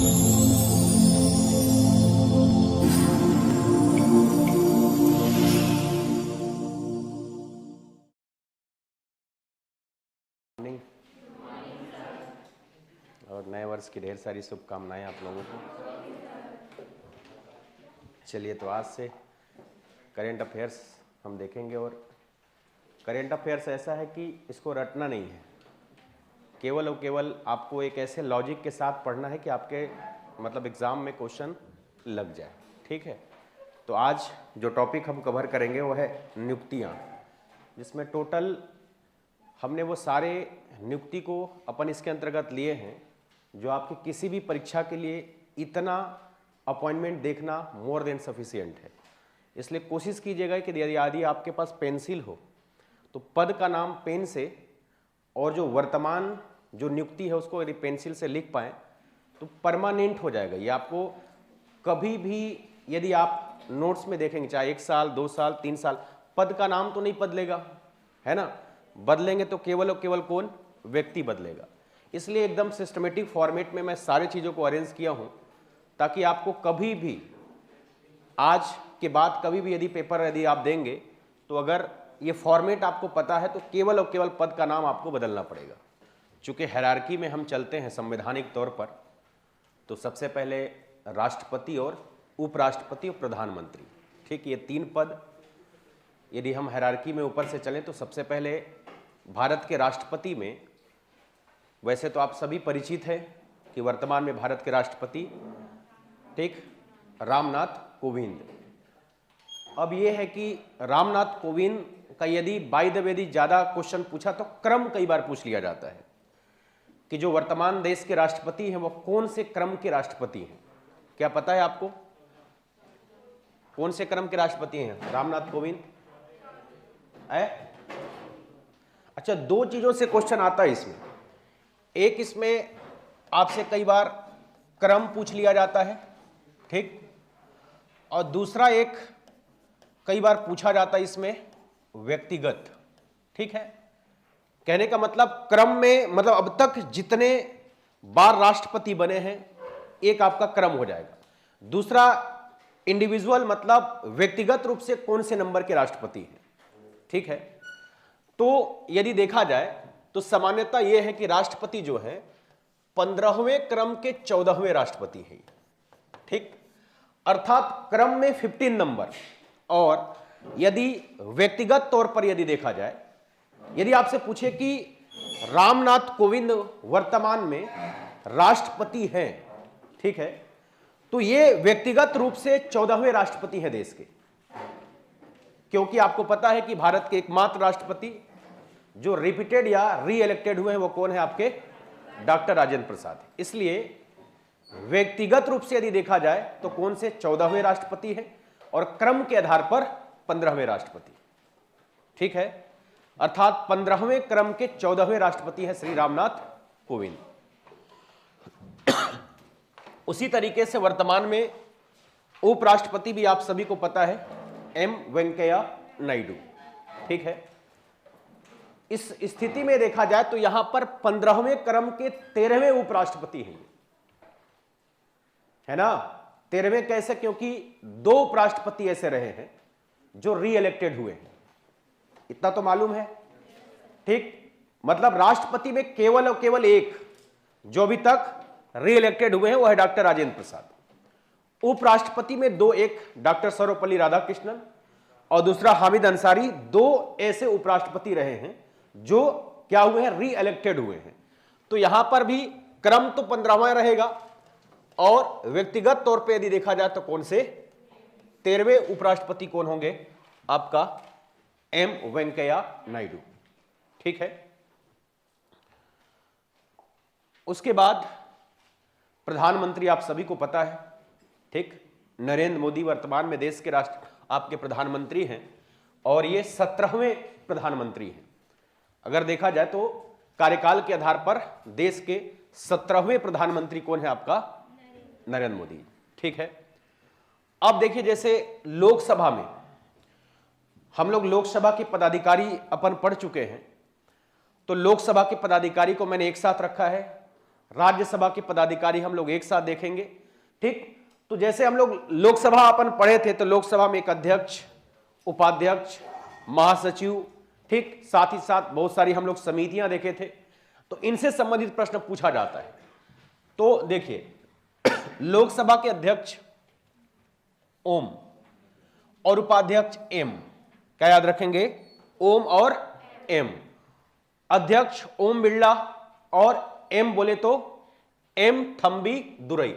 और नए वर्ष की ढेर सारी शुभकामनाएं आप लोगों को। चलिए, तो आज से करेंट अफेयर्स हम देखेंगे। और करेंट अफेयर्स ऐसा है कि इसको रटना नहीं है, केवल और केवल आपको एक ऐसे लॉजिक के साथ पढ़ना है कि आपके मतलब एग्ज़ाम में क्वेश्चन लग जाए। ठीक है, तो आज जो टॉपिक हम कवर करेंगे वो है नियुक्तियाँ, जिसमें टोटल हमने वो सारे नियुक्ति को अपन इसके अंतर्गत लिए हैं जो आपकी किसी भी परीक्षा के लिए इतना अपॉइंटमेंट देखना मोर देन सफिशिएंट है। इसलिए कोशिश कीजिएगा कि यदि आपके पास पेंसिल हो तो पद का नाम पेन से और जो वर्तमान जो नियुक्ति है उसको यदि पेंसिल से लिख पाएँ तो परमानेंट हो जाएगा। ये आपको कभी भी यदि आप नोट्स में देखेंगे, चाहे 1 साल 2 साल 3 साल, पद का नाम तो नहीं बदलेगा, है ना। बदलेंगे तो केवल और केवल कौन, व्यक्ति बदलेगा। इसलिए एकदम सिस्टमेटिक फॉर्मेट में मैं सारी चीज़ों को अरेंज किया हूं ताकि आपको कभी भी आज के बाद कभी भी यदि पेपर यदि आप देंगे तो अगर ये फॉर्मेट आपको पता है तो केवल और केवल पद का नाम आपको बदलना पड़ेगा। चूंकि हायरार्की में हम चलते हैं संवैधानिक तौर पर, तो सबसे पहले राष्ट्रपति और उपराष्ट्रपति और प्रधानमंत्री, ठीक, ये 3 पद यदि हम हायरार्की में ऊपर से चलें तो सबसे पहले भारत के राष्ट्रपति में, वैसे तो आप सभी परिचित हैं कि वर्तमान में भारत के राष्ट्रपति, ठीक, रामनाथ कोविंद। अब ये है कि रामनाथ कोविंद का यदि बाय द वे ज़्यादा क्वेश्चन पूछा तो क्रम कई बार पूछ लिया जाता है कि जो वर्तमान देश के राष्ट्रपति हैं वो कौन से क्रम के राष्ट्रपति हैं। क्या पता है आपको कौन से क्रम के राष्ट्रपति हैं रामनाथ कोविंद? अच्छा, 2 चीज़ों से क्वेश्चन आता है इसमें। एक, इसमें आपसे कई बार क्रम पूछ लिया जाता है, ठीक, और दूसरा एक कई बार पूछा जाता है इसमें व्यक्तिगत। ठीक है, कहने का मतलब क्रम में मतलब अब तक जितने बार राष्ट्रपति बने हैं एक आपका क्रम हो जाएगा। दूसरा इंडिविजुअल मतलब व्यक्तिगत रूप से कौन से नंबर के राष्ट्रपति हैं। ठीक है, तो यदि देखा जाए तो सामान्यता यह है कि राष्ट्रपति जो है 15वें क्रम के 14वें राष्ट्रपति हैं। ठीक, अर्थात क्रम में 15 नंबर। और यदि व्यक्तिगत तौर पर यदि देखा जाए, यदि आपसे पूछे कि रामनाथ कोविंद वर्तमान में राष्ट्रपति हैं, ठीक है, तो ये व्यक्तिगत रूप से 14वें राष्ट्रपति हैं देश के, क्योंकि आपको पता है कि भारत के एकमात्र राष्ट्रपति जो रिपीटेड या री इलेक्टेड हुए हैं वो कौन है, आपके डॉक्टर राजेंद्र प्रसाद। इसलिए व्यक्तिगत रूप से यदि देखा जाए तो कौन से 14वें राष्ट्रपति हैं और क्रम के आधार पर 15वें राष्ट्रपति। ठीक है, अर्थात 15वें क्रम के 14वें राष्ट्रपति हैं श्री रामनाथ कोविंद। उसी तरीके से वर्तमान में उपराष्ट्रपति भी आप सभी को पता है एम वेंकैया नायडू। ठीक है, इस स्थिति में देखा जाए तो यहां पर 15वें क्रम के 13वें उपराष्ट्रपति हैं, है ना। 13वें कैसे? क्योंकि 2 उपराष्ट्रपति ऐसे रहे हैं जो री इलेक्टेड हुए हैं, इतना तो मालूम है। ठीक, मतलब राष्ट्रपति में केवल और केवल एक जो अभी तक री इलेक्टेड हुए हैं वो है डॉक्टर राजेंद्र प्रसाद। उपराष्ट्रपति में 2, एक डॉक्टर सर्वपल्ली राधाकृष्णन और दूसरा हामिद अंसारी, 2 ऐसे उपराष्ट्रपति रहे हैं जो क्या हुए हैं, री इलेक्टेड हुए हैं। तो यहां पर भी क्रम तो 15वां रहेगा और व्यक्तिगत तौर पे यदि देखा जाए तो कौन से 13वें उपराष्ट्रपति कौन होंगे, आपका एम वेंकैया नायडू। ठीक है, उसके बाद प्रधानमंत्री आप सभी को पता है, ठीक, नरेंद्र मोदी वर्तमान में देश के राष्ट्र आपके प्रधानमंत्री हैं और ये 17वें प्रधानमंत्री हैं। अगर देखा जाए तो कार्यकाल के आधार पर देश के 17वें प्रधानमंत्री कौन है, आपका नरेंद्र मोदी। ठीक है, अब देखिए जैसे लोकसभा में हम लोग लोकसभा के पदाधिकारी अपन पढ़ चुके हैं, तो लोकसभा के पदाधिकारी को मैंने एक साथ रखा है राज्यसभा के पदाधिकारी हम लोग एक साथ देखेंगे। ठीक, तो जैसे हम लोग लोकसभा अपन पढ़े थे तो लोकसभा में एक अध्यक्ष, उपाध्यक्ष, महासचिव, ठीक, साथ ही साथ बहुत सारी हम लोग समितियां देखे थे। तो इनसे संबंधित प्रश्न पूछा जाता है। तो देखिए, लोकसभा के अध्यक्ष ओम और उपाध्यक्ष एम, क्या याद रखेंगे? ओम और एम। अध्यक्ष ओम बिरला और एम बोले तो एम थंबी दुरई।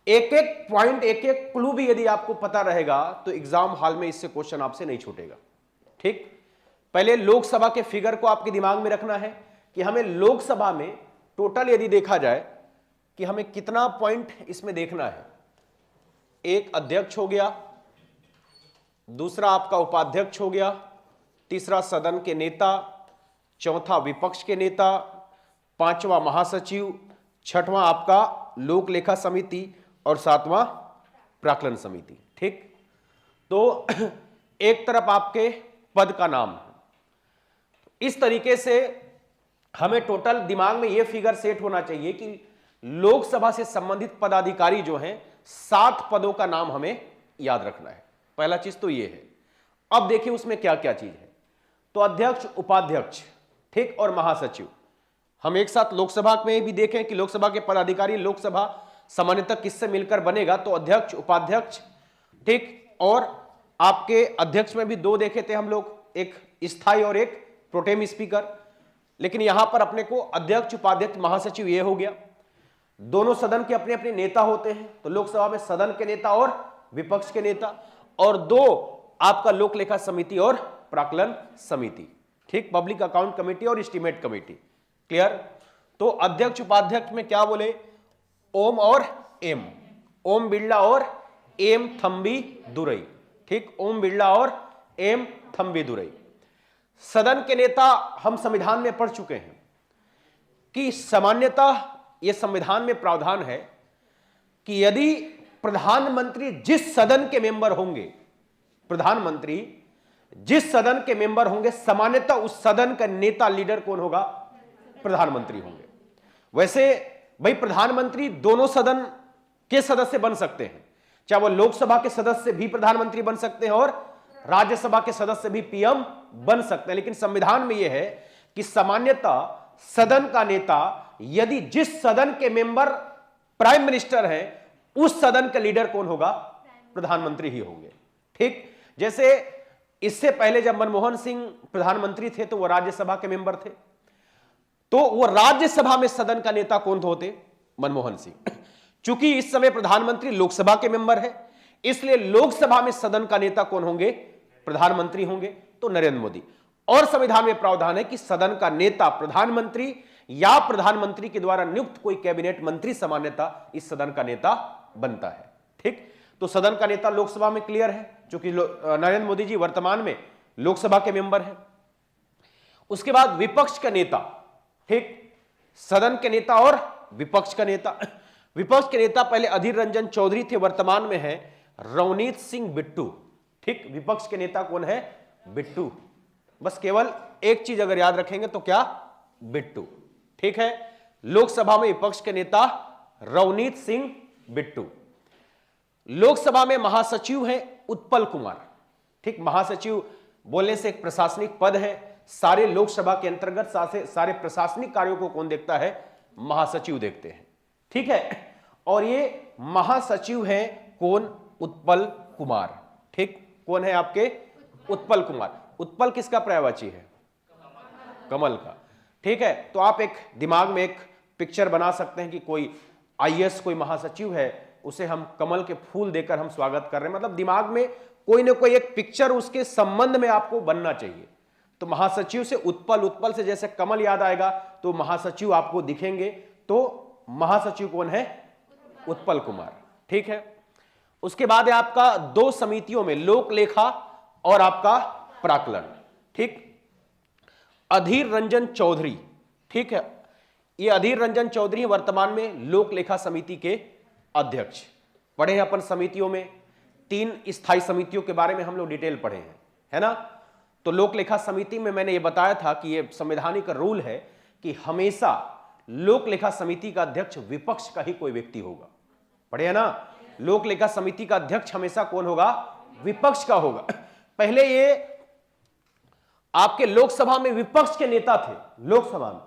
एक एक पॉइंट, एक एक क्लू भी यदि आपको पता रहेगा तो एग्जाम हॉल में इससे क्वेश्चन आपसे नहीं छूटेगा। ठीक, पहले लोकसभा के फिगर को आपके दिमाग में रखना है कि हमें लोकसभा में टोटल यदि देखा जाए कि हमें कितना पॉइंट इसमें देखना है। एक अध्यक्ष हो गया, दूसरा आपका उपाध्यक्ष हो गया, तीसरा सदन के नेता, चौथा विपक्ष के नेता, पांचवा महासचिव, छठवां आपका लोक लेखा समिति और सातवां प्राक्कलन समिति। ठीक, तो एक तरफ आपके पद का नाम है। इस तरीके से हमें टोटल दिमाग में यह फिगर सेट होना चाहिए कि लोकसभा से संबंधित पदाधिकारी जो हैं 7 पदों का नाम हमें याद रखना है। पहला चीज तो यह है। अब देखिए उसमें क्या क्या चीज है। तो अध्यक्ष, उपाध्यक्ष, ठीक, और महासचिव हम एक साथ लोकसभा में भी देखें कि लोकसभा के पदाधिकारी, लोकसभा सामान्यतः किससे मिलकर बनेगा? तो अध्यक्ष, उपाध्यक्ष, ठीक, और आपके अध्यक्ष में भी 2 देखे थे हम लोग, एक स्थायी और एक प्रोटेम स्पीकर। लेकिन यहां पर अपने को अध्यक्ष, उपाध्यक्ष, महासचिव ये हो गया। दोनों सदन के अपने अपने नेता होते हैं। तो लोकसभा में सदन के नेता और विपक्ष के नेता, और 2 आपका लोक लेखा समिति और प्राक्कलन समिति। ठीक, पब्लिक अकाउंट कमेटी और एस्टीमेट कमेटी। क्लियर? तो अध्यक्ष उपाध्यक्ष में क्या बोले? ओम और एम, ओम बिरला और एम थंबी दुरई। ठीक, ओम बिरला और एम थंबी दुरई। सदन के नेता हम संविधान में पढ़ चुके हैं कि सामान्यतः यह संविधान में प्रावधान है कि यदि प्रधानमंत्री जिस सदन के मेंबर होंगे, प्रधानमंत्री जिस सदन के मेंबर होंगे, सामान्यतः उस सदन का नेता, लीडर कौन होगा? प्रधानमंत्री होंगे। वैसे भाई प्रधानमंत्री दोनों सदन के सदस्य बन सकते हैं, चाहे वो लोकसभा के सदस्य भी प्रधानमंत्री बन सकते हैं और राज्यसभा के सदस्य भी पीएम बन सकते हैं। लेकिन संविधान में यह है कि सामान्यतः सदन का नेता यदि जिस सदन के मेंबर प्राइम मिनिस्टर है, उस सदन का लीडर कौन होगा? प्रधानमंत्री ही होंगे। ठीक, जैसे इससे पहले जब मनमोहन सिंह प्रधानमंत्री थे तो वो राज्यसभा के मेंबर थे, तो वो राज्यसभा में सदन का नेता कौन होते? मनमोहन सिंह। चूंकि इस समय प्रधानमंत्री लोकसभा के मेंबर है, इसलिए लोकसभा में सदन का नेता कौन होंगे? प्रधानमंत्री होंगे, तो नरेंद्र मोदी। और संविधान में प्रावधान है कि सदन का नेता प्रधानमंत्री या प्रधानमंत्री के द्वारा नियुक्त कोई कैबिनेट मंत्री सामान्यतः इस सदन का नेता बनता है। ठीक, तो सदन का नेता लोकसभा में क्लियर है, क्योंकि नरेंद्र मोदी जी वर्तमान में लोकसभा के मेंबर हैं। उसके बाद विपक्ष का नेता। ठीक, सदन के नेता और विपक्ष का नेता। विपक्ष के नेता पहले अधीर रंजन चौधरी थे, वर्तमान में है रवनीत सिंह बिट्टू। ठीक, विपक्ष के नेता कौन है? बिट्टू। बस केवल एक चीज अगर याद रखेंगे तो क्या? बिट्टू। ठीक है, लोकसभा में विपक्ष के नेता रवनीत सिंह बिट्टू। लोकसभा में महासचिव है उत्पल कुमार। ठीक, महासचिव बोलने से एक प्रशासनिक पद है। सारे लोकसभा के अंतर्गत सारे प्रशासनिक कार्यों को कौन देखता है? महासचिव देखते हैं। ठीक है, और ये महासचिव है कौन? उत्पल कुमार। ठीक, कौन है आपके? उत्पल कुमार। उत्पल किसका पर्यायवाची है? कमल का। ठीक है, तो आप एक दिमाग में एक पिक्चर बना सकते हैं कि कोई आईएएस कोई महासचिव है, उसे हम कमल के फूल देकर हम स्वागत कर रहे हैं। मतलब दिमाग में कोई ना कोई एक पिक्चर उसके संबंध में आपको बनना चाहिए। तो महासचिव से उत्पल, उत्पल से जैसे कमल याद आएगा तो महासचिव आपको दिखेंगे। तो महासचिव कौन है? उत्पल कुमार। ठीक है, उसके बाद है आपका 2 समितियों में, लोक लेखा और आपका प्राक्कलन। ठीक, अधीर रंजन चौधरी। ठीक है, ये अधीर रंजन चौधरी वर्तमान में लोक लेखा समिति के अध्यक्ष। पढ़े हैं अपन समितियों में, 3 स्थायी समितियों के बारे में हम लोग डिटेल पढ़े हैं, है ना। तो लोक लेखा समिति में मैंने ये बताया था कि ये संवैधानिक रूल है कि हमेशा लोक लेखा समिति का अध्यक्ष विपक्ष का ही कोई व्यक्ति होगा। पढ़े है ना, लोक लेखा समिति का अध्यक्ष हमेशा कौन होगा, विपक्ष का होगा। पहले ये आपके लोकसभा में विपक्ष के नेता थे, लोकसभा में।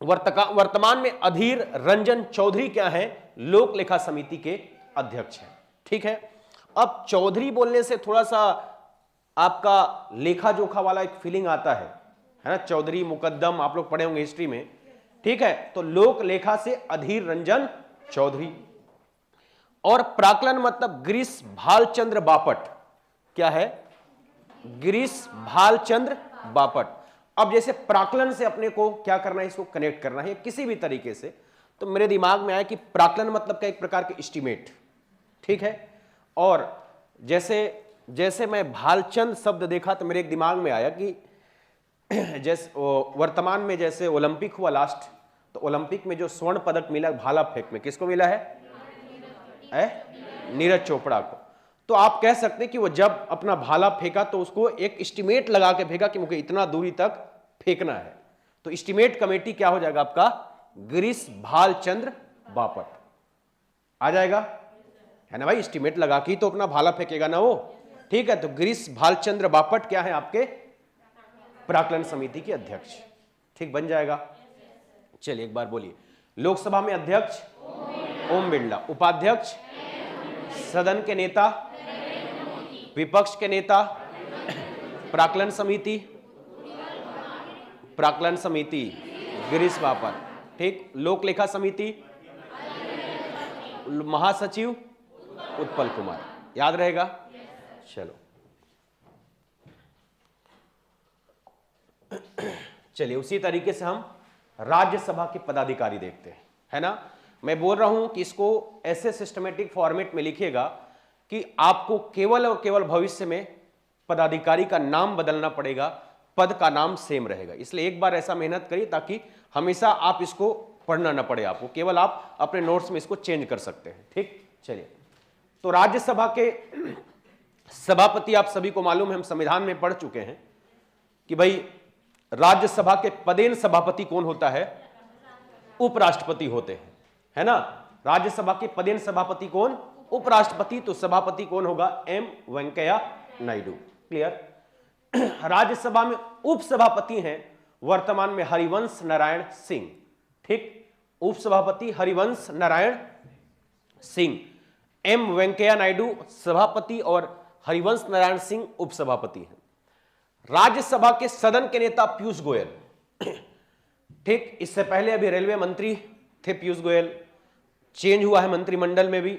वर्तमान में अधीर रंजन चौधरी क्या है, लोक लेखा समिति के अध्यक्ष हैं। ठीक है, अब चौधरी बोलने से थोड़ा सा आपका लेखा जोखा वाला एक फीलिंग आता है ना, चौधरी मुकद्दम आप लोग पढ़े होंगे हिस्ट्री में। ठीक है, तो लोक लेखा से अधीर रंजन चौधरी। और प्राक्कलन मतलब गिरीश भालचंद्र बापट, क्या है, गिरीश भालचंद्र बापट। अब जैसे प्राक्कलन से अपने को क्या करना है, इसको कनेक्ट करना है किसी भी तरीके से, तो मेरे दिमाग में आया कि प्राक्कलन मतलब का एक प्रकार के एस्टीमेट। ठीक है, और जैसे मैं भालचंद शब्द देखा तो मेरे एक दिमाग में आया कि जैसे वर्तमान में जैसे ओलंपिक हुआ लास्ट, तो ओलंपिक में जो स्वर्ण पदक मिला भाला फेंक में, किसको मिला है, नीरज चोपड़ा को। तो आप कह सकते हैं कि वो जब अपना भाला फेंका तो उसको एक एस्टीमेट लगा के फेंका कि मुझे इतना दूरी तक फेंकना है। तो एस्टीमेट कमेटी क्या हो जाएगा आपका, गिरीश भालचंद्र बापट आ जाएगा, है ना भाई, एस्टीमेट लगा के तो अपना भाला फेंकेगा ना वो। ठीक है, तो गिरीश भालचंद्र बापट क्या है, आपके प्राक्कलन समिति के अध्यक्ष। ठीक, बन जाएगा। चलिए एक बार बोलिए, लोकसभा में अध्यक्ष ओम बिरला, उपाध्यक्ष सदन के नेता, विपक्ष के नेता, प्राक्कलन समिति गिरीश बापट। ठीक, लोक लेखा समिति महासचिव उत्पल कुमार, याद रहेगा। चलो चलिए उसी तरीके से हम राज्यसभा के पदाधिकारी देखते हैं, है ना। मैं बोल रहा हूं कि इसको ऐसे सिस्टमेटिक फॉर्मेट में लिखिएगा कि आपको केवल और केवल भविष्य में पदाधिकारी का नाम बदलना पड़ेगा, पद का नाम सेम रहेगा। इसलिए एक बार ऐसा मेहनत करिए ताकि हमेशा आप इसको पढ़ना ना पड़े आपको, केवल आप अपने नोट्स में इसको चेंज कर सकते हैं। ठीक, चलिए, तो राज्यसभा के सभापति आप सभी को मालूम है, हम संविधान में पढ़ चुके हैं कि भाई राज्यसभा के पदेन सभापति कौन होता है, उपराष्ट्रपति होते हैं, है ना। राज्यसभा के पदेन सभापति कौन, उपराष्ट्रपति। तो सभापति कौन होगा, एम वेंकैया नायडू। क्लियर। राज्यसभा में उपसभापति हैं वर्तमान में हरिवंश नारायण सिंह। ठीक, उपसभापति हरिवंश नारायण सिंह, एम वेंकैया नायडू सभापति और हरिवंश नारायण सिंह उपसभापति हैं। राज्यसभा के सदन के नेता पीयूष गोयल। ठीक, इससे पहले अभी रेलवे मंत्री थे पीयूष गोयल, चेंज हुआ है मंत्रिमंडल में भी।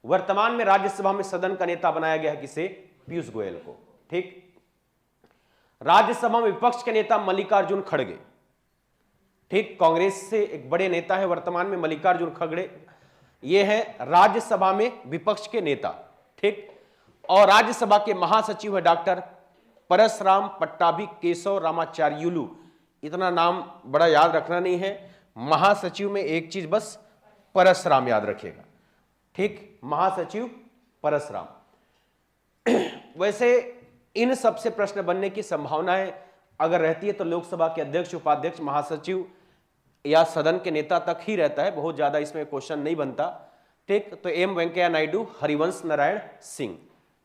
वर्तमान में राज्यसभा में सदन का नेता बनाया गया है किसे, पीयूष गोयल को। ठीक, राज्यसभा में विपक्ष के नेता मल्लिकार्जुन खड़गे। ठीक, कांग्रेस से एक बड़े नेता है वर्तमान में मल्लिकार्जुन खड़गे, ये है राज्यसभा में विपक्ष के नेता। ठीक, और राज्यसभा के महासचिव है डॉक्टर परसराम पट्टाभी केशव रामाचार्युलू। इतना नाम बड़ा याद रखना नहीं है, महासचिव में एक चीज बस, परसराम याद रखिएगा। ठीक, महासचिव परसराम। वैसे इन सबसे प्रश्न बनने की संभावनाएं अगर रहती है तो लोकसभा के अध्यक्ष, उपाध्यक्ष, महासचिव या सदन के नेता तक ही रहता है, बहुत ज्यादा इसमें क्वेश्चन नहीं बनता। ठीक, तो एम वेंकैया नायडू, हरिवंश नारायण सिंह।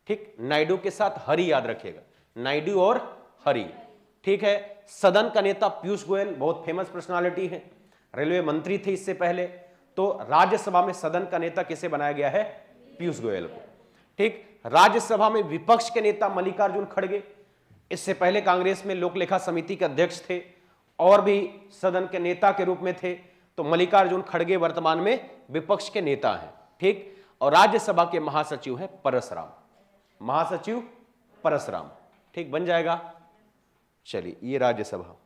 ठीक, नायडू के साथ हरि याद रखिएगा, नायडू और हरि। ठीक है, सदन का नेता पीयूष गोयल, बहुत फेमस पर्सनालिटी है, रेलवे मंत्री थे इससे पहले। तो राज्यसभा में सदन का नेता किसे बनाया गया है, पीयूष गोयल को। ठीक, राज्यसभा में विपक्ष के नेता मल्लिकार्जुन खड़गे, इससे पहले कांग्रेस में लोक लेखा समिति के अध्यक्ष थे और भी सदन के नेता के रूप में थे। तो मल्लिकार्जुन खड़गे वर्तमान में विपक्ष के नेता हैं। ठीक, और राज्यसभा के महासचिव है परसराम, महासचिव परसराम। ठीक, बन जाएगा। चलिए, ये राज्यसभा।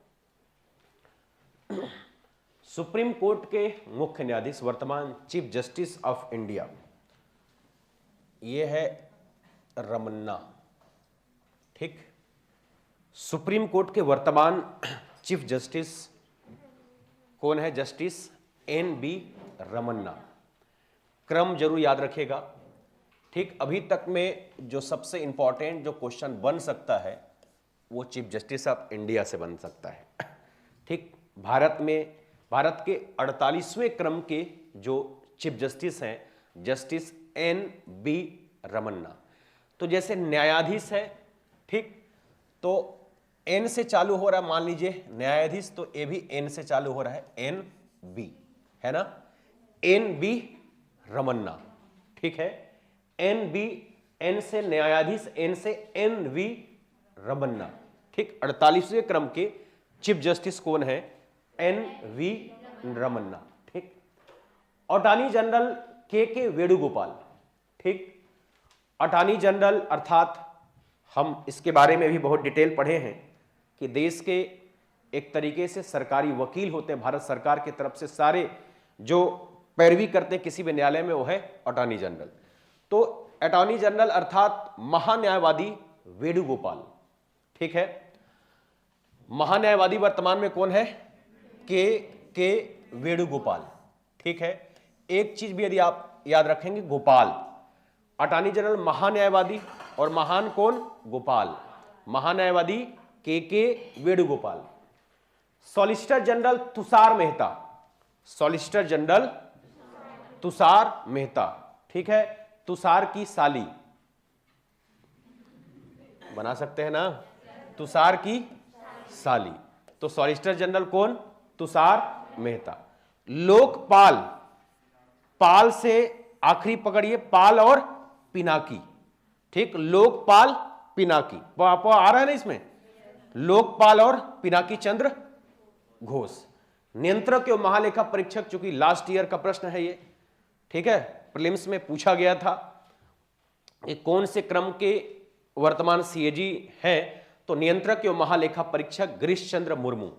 सुप्रीम कोर्ट के मुख्य न्यायाधीश वर्तमान चीफ जस्टिस ऑफ इंडिया, ये है रमन्ना। ठीक, सुप्रीम कोर्ट के वर्तमान चीफ जस्टिस कौन है, जस्टिस NB रमन्ना। क्रम जरूर याद रखिएगा। ठीक, अभी तक में जो सबसे इंपॉर्टेंट जो क्वेश्चन बन सकता है वो चीफ जस्टिस ऑफ इंडिया से बन सकता है। ठीक, भारत के 48वें क्रम के जो चीफ जस्टिस हैं, जस्टिस NB रमन्ना। तो जैसे न्यायाधीश है, ठीक, तो N से चालू हो रहा है, मान लीजिए न्यायाधीश, तो ये भी N से चालू हो रहा है, NB, है ना, NB रमन्ना, ठीक है, NB, N से न्यायाधीश, N से NV रमन्ना, ठीक। 48वें क्रम के चीफ जस्टिस कौन है? NV रमन्ना, ठीक। अटॉर्नी जनरल के वेणुगोपाल, ठीक। अटॉर्नी जनरल अर्थात हम इसके बारे में भी बहुत डिटेल पढ़े हैं कि देश के एक तरीके से सरकारी वकील होते हैं भारत सरकार की तरफ से, सारे जो पैरवी करते हैं किसी भी न्यायालय में, वो है अटॉर्नी जनरल। तो अटॉर्नी जनरल अर्थात महान्यायवादी वेणुगोपाल, ठीक है। महान्यायवादी वर्तमान में कौन है? के वेणुगोपाल, ठीक है। एक चीज भी यदि आप याद रखेंगे, गोपाल, अटॉर्नी जनरल महान्यायवादी और महान कौन? गोपाल, महान्यायवादी के Venugopal. Solicitor general Tushar Mehta, solicitor general Tushar Mehta, ठीक है। तुषार की साली बना सकते हैं ना, तुषार की साली। तो सॉलिसिटर जनरल कौन? तुषार मेहता। लोकपाल, पाल से आखिरी पकड़िए, पाल और पिनाकी, ठीक, लोकपाल पिनाकी, आ रहा है ना इसमें, लोकपाल और पिनाकी चंद्र घोष। नियंत्रक एवं महालेखा परीक्षक, चूंकि लास्ट ईयर का प्रश्न है ये, ठीक है, प्रीलिम्स में पूछा गया था, ये कौन से क्रम के वर्तमान CAG है? तो नियंत्रक एवं महालेखा परीक्षक गिरीश चंद्र मुर्मू,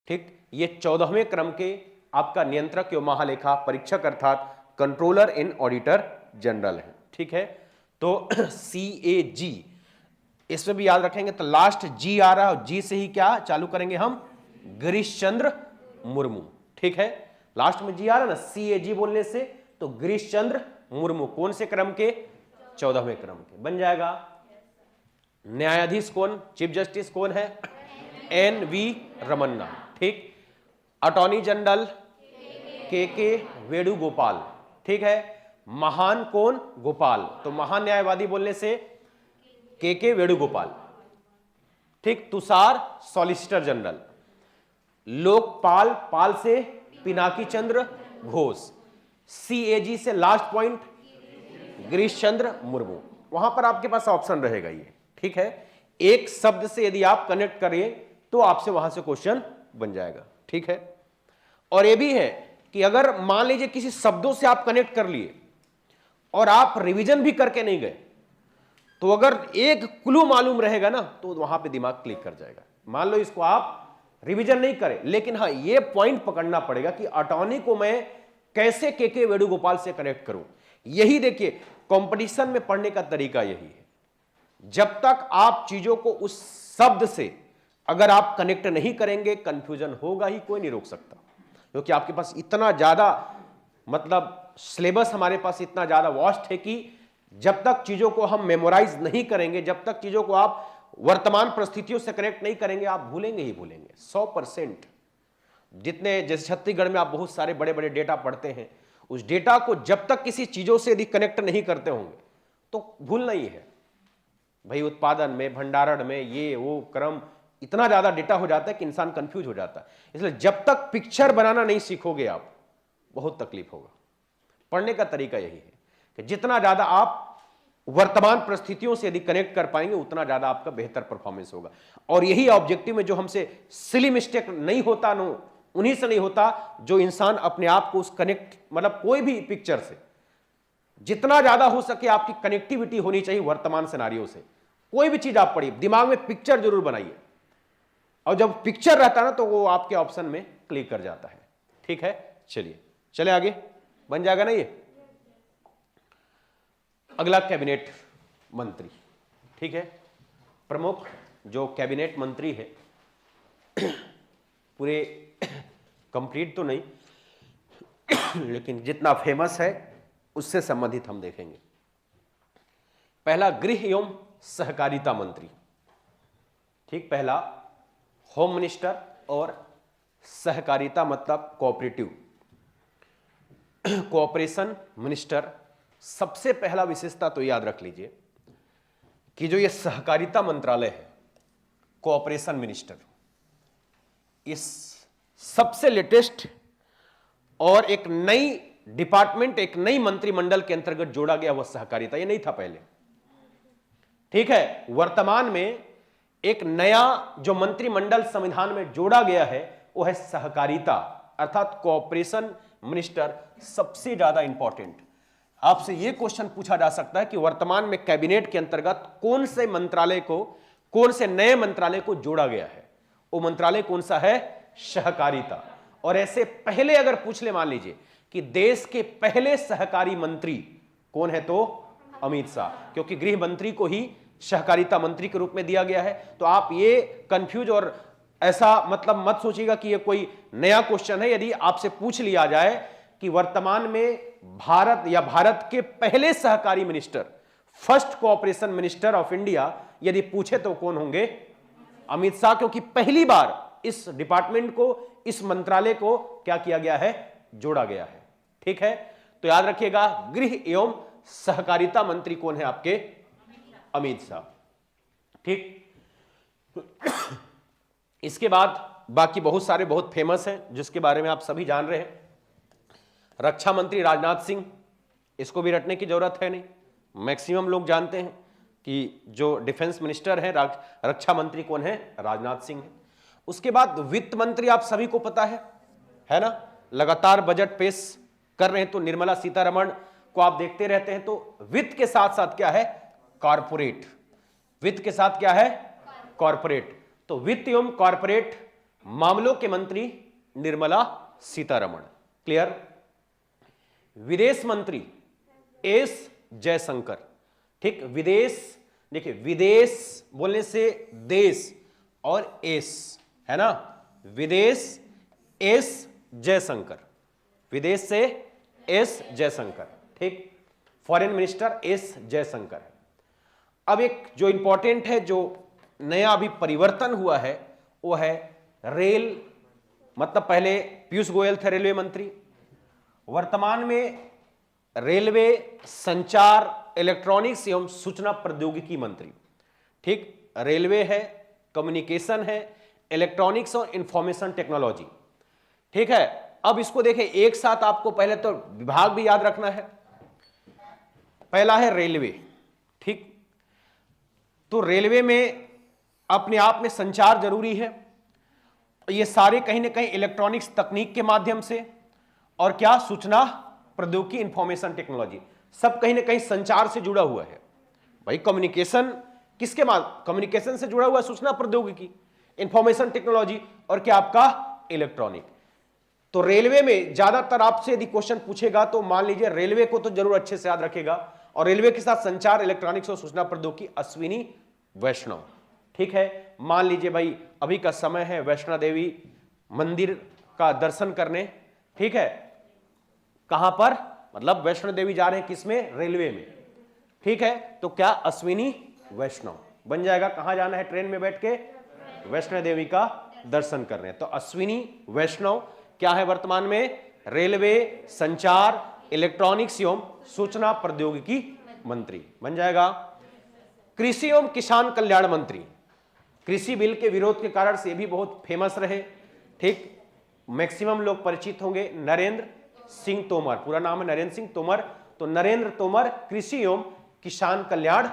ठीक। ये 14वें क्रम के आपका नियंत्रक एवं महालेखा परीक्षक अर्थात कंट्रोलर इन ऑडिटर जनरल है, ठीक है। तो CAG इसमें भी याद रखेंगे, तो लास्ट G आ रहा है, G से ही क्या चालू करेंगे हम? गिरीश चंद्र मुर्मू, ठीक है। लास्ट में G आ रहा है ना CAG बोलने से, तो गिरीश चंद्र मुर्मू कौन से क्रम के? 14वें क्रम के, बन जाएगा। न्यायाधीश कौन? चीफ जस्टिस कौन है? NV रमन्ना, ठीक। अटॉर्नी जनरल के वेणुगोपाल, ठीक है। महान कौन? गोपाल, तो महान न्यायवादी बोलने से के वेणुगोपाल, ठीक। Tushar solicitor general. लोकपाल, पाल से पिनाकी चंद्र घोष। CAG से लास्ट पॉइंट गिरीश चंद्र मुर्मू। वहां पर आपके पास ऑप्शन रहेगा ये, ठीक है। एक शब्द से यदि आप कनेक्ट करिए तो आपसे वहां से क्वेश्चन बन जाएगा, ठीक है। और ये भी है कि अगर मान लीजिए किसी शब्दों से आप कनेक्ट कर लिए और आप रिवीजन भी करके नहीं गए, तो अगर एक क्लू मालूम रहेगा ना, तो वहां पे दिमाग क्लिक कर जाएगा। मान लो इसको आप रिवीजन नहीं करें, लेकिन हाँ ये पॉइंट पकड़ना पड़ेगा कि अटॉर्नी को मैं कैसे के वेणुगोपाल से कनेक्ट करूं। यही देखिए कंपटीशन में पढ़ने का तरीका यही है। जब तक आप चीजों को उस शब्द से अगर आप कनेक्ट नहीं करेंगे, कंफ्यूजन होगा ही, कोई नहीं रोक सकता, क्योंकि आपके पास इतना ज्यादा मतलब सिलेबस हमारे पास इतना ज्यादा वास्ट है कि जब तक चीजों को हम मेमोराइज नहीं करेंगे, जब तक चीजों को आप वर्तमान परिस्थितियों से कनेक्ट नहीं करेंगे, आप भूलेंगे ही भूलेंगे 100%। जितने जैसे छत्तीसगढ़ में आप बहुत सारे बड़े बड़े डेटा पढ़ते हैं, उस डेटा को जब तक किसी चीजों से यदि कनेक्ट नहीं करते होंगे तो भूलना ही है भाई। उत्पादन में, भंडारण में, ये वो क्रम, इतना ज्यादा डेटा हो जाता है कि इंसान कंफ्यूज हो जाता है। इसलिए जब तक पिक्चर बनाना नहीं सीखोगे आप, बहुत तकलीफ होगा। पढ़ने का तरीका यही है कि जितना ज्यादा आप वर्तमान परिस्थितियों से यदि कनेक्ट कर पाएंगे, उतना ज्यादा आपका बेहतर परफॉर्मेंस होगा। और यही ऑब्जेक्टिव में जो हमसे सिली मिस्टेक नहीं होता, उन्हीं से नहीं होता जो इंसान अपने आप को उस कनेक्ट, मतलब कोई भी पिक्चर से जितना ज्यादा हो सके आपकी कनेक्टिविटी होनी चाहिए वर्तमान सिनेरियो से। कोई भी चीज आप पढ़िए, दिमाग में पिक्चर जरूर बनाइए, और जब पिक्चर रहता है ना तो वो आपके ऑप्शन में क्लिक कर जाता है, ठीक है। चलिए चले आगे, बन जाएगा ना ये। अगला कैबिनेट मंत्री, ठीक है। प्रमुख जो कैबिनेट मंत्री है, पूरे कंप्लीट तो नहीं लेकिन जितना फेमस है उससे संबंधित हम देखेंगे। पहला गृह एवं सहकारिता मंत्री, ठीक। पहला होम मिनिस्टर और सहकारिता मतलब कोऑपरेटिव, कोऑपरेशन मिनिस्टर। सबसे पहला विशेषता तो याद रख लीजिए कि जो ये सहकारिता मंत्रालय है, कोऑपरेशन मिनिस्टर, इस सबसे लेटेस्ट और एक नई डिपार्टमेंट, एक नई मंत्रिमंडल के अंतर्गत जोड़ा गया, वह सहकारिता। ये नहीं था पहले, ठीक है। वर्तमान में एक नया जो मंत्रिमंडल संविधान में जोड़ा गया है वो है सहकारिता, अर्थात कोऑपरेशन मिनिस्टर सबसे ज्यादा इंपॉर्टेंट। आपसे यह क्वेश्चन पूछा जा सकता है कि वर्तमान में कैबिनेट के अंतर्गत कौन से मंत्रालय को, कौन से नए मंत्रालय को जोड़ा गया है, वो मंत्रालय कौन सा है? सहकारिता। और ऐसे पहले अगर पूछ ले, मान लीजिए कि देश के पहले सहकारी मंत्री कौन है, तो अमित शाह, क्योंकि गृह मंत्री को ही सहकारिता मंत्री के रूप में दिया गया है। तो आप ये कंफ्यूज और ऐसा मतलब मत सोचिएगा कि ये कोई नया क्वेश्चन है। यदि आपसे पूछ लिया जाए कि वर्तमान में भारत या भारत के पहले सहकारी minister, first cooperation minister of India यदि पूछे तो कौन होंगे? अमित शाह, क्योंकि पहली बार इस डिपार्टमेंट को, इस मंत्रालय को क्या किया गया है? जोड़ा गया है। ठीक है, तो याद रखिएगा गृह एवं सहकारिता मंत्री कौन है आपके? अमित शाह। ठीक, इसके बाद बाकी बहुत सारे बहुत फेमस हैं जिसके बारे में आप सभी जान रहे हैं। रक्षा मंत्री राजनाथ सिंह, इसको भी रटने की जरूरत है नहीं, मैक्सिमम लोग जानते हैं कि जो डिफेंस मिनिस्टर हैं, रक्षा मंत्री कौन है? राजनाथ सिंह है। उसके बाद वित्त मंत्री आप सभी को पता है ना, लगातार बजट पेश कर रहे हैं तो निर्मला सीतारमण को आप देखते रहते हैं। तो वित्त के साथ साथ क्या है? कॉर्पोरेट। वित्त के साथ क्या है? कॉर्पोरेट। तो वित्त एवं कॉर्पोरेट मामलों के मंत्री निर्मला सीतारमण। क्लियर? विदेश मंत्री एस जयशंकर। ठीक, विदेश, देखिए विदेश बोलने से देश और एस है ना, विदेश एस जयशंकर, विदेश से एस जयशंकर। ठीक, फॉरेन मिनिस्टर एस जयशंकर है। अब एक जो इंपॉर्टेंट है, जो नया अभी परिवर्तन हुआ है, वो है रेल, मतलब पहले पीयूष गोयल थे रेलवे मंत्री, वर्तमान में रेलवे, संचार, इलेक्ट्रॉनिक्स एवं सूचना प्रौद्योगिकी मंत्री। ठीक, रेलवे है, कम्युनिकेशन है, इलेक्ट्रॉनिक्स और इंफॉर्मेशन टेक्नोलॉजी। ठीक है, अब इसको देखें एक साथ, आपको पहले तो विभाग भी याद रखना है। पहला है रेलवे। ठीक, तो रेलवे में अपने आप में संचार जरूरी है, ये सारे कहीं ना कहीं इलेक्ट्रॉनिक्स तकनीक के माध्यम से, और क्या? सूचना प्रौद्योगिकी, इंफॉर्मेशन टेक्नोलॉजी, सब कहीं ना कहीं संचार से जुड़ा हुआ है। भाई कम्युनिकेशन किसके माध्यम? कम्युनिकेशन से जुड़ा हुआ है सूचना प्रौद्योगिकी, इंफॉर्मेशन टेक्नोलॉजी, और क्या आपका? इलेक्ट्रॉनिक। तो रेलवे में ज्यादातर आपसे यदि क्वेश्चन पूछेगा तो मान लीजिए रेलवे को तो जरूर अच्छे से याद रखेगा, और रेलवे के साथ संचार, इलेक्ट्रॉनिक्स और सूचना प्रौद्योगिकी अश्विनी वैष्णव। ठीक है, मान लीजिए भाई अभी का समय है वैष्णो देवी मंदिर का दर्शन करने। ठीक है, कहां पर? मतलब वैष्णो देवी जा रहे हैं किसमें? रेलवे में। ठीक है, तो क्या? अश्विनी वैष्णव बन जाएगा। कहां जाना है? ट्रेन में बैठ के वैष्णो देवी का दर्शन करने। तो अश्विनी वैष्णव क्या है वर्तमान में? रेलवे, संचार, इलेक्ट्रॉनिक्स एवं सूचना प्रौद्योगिकी मंत्री बन जाएगा। कृषि एवं किसान कल्याण मंत्री, कृषि बिल के विरोध के कारण से भी बहुत फेमस रहे। ठीक, मैक्सिमम लोग परिचित होंगे, नरेंद्र सिंह तोमर, पूरा नाम है नरेंद्र सिंह तोमर। तो नरेंद्र तोमर कृषि एवं किसान कल्याण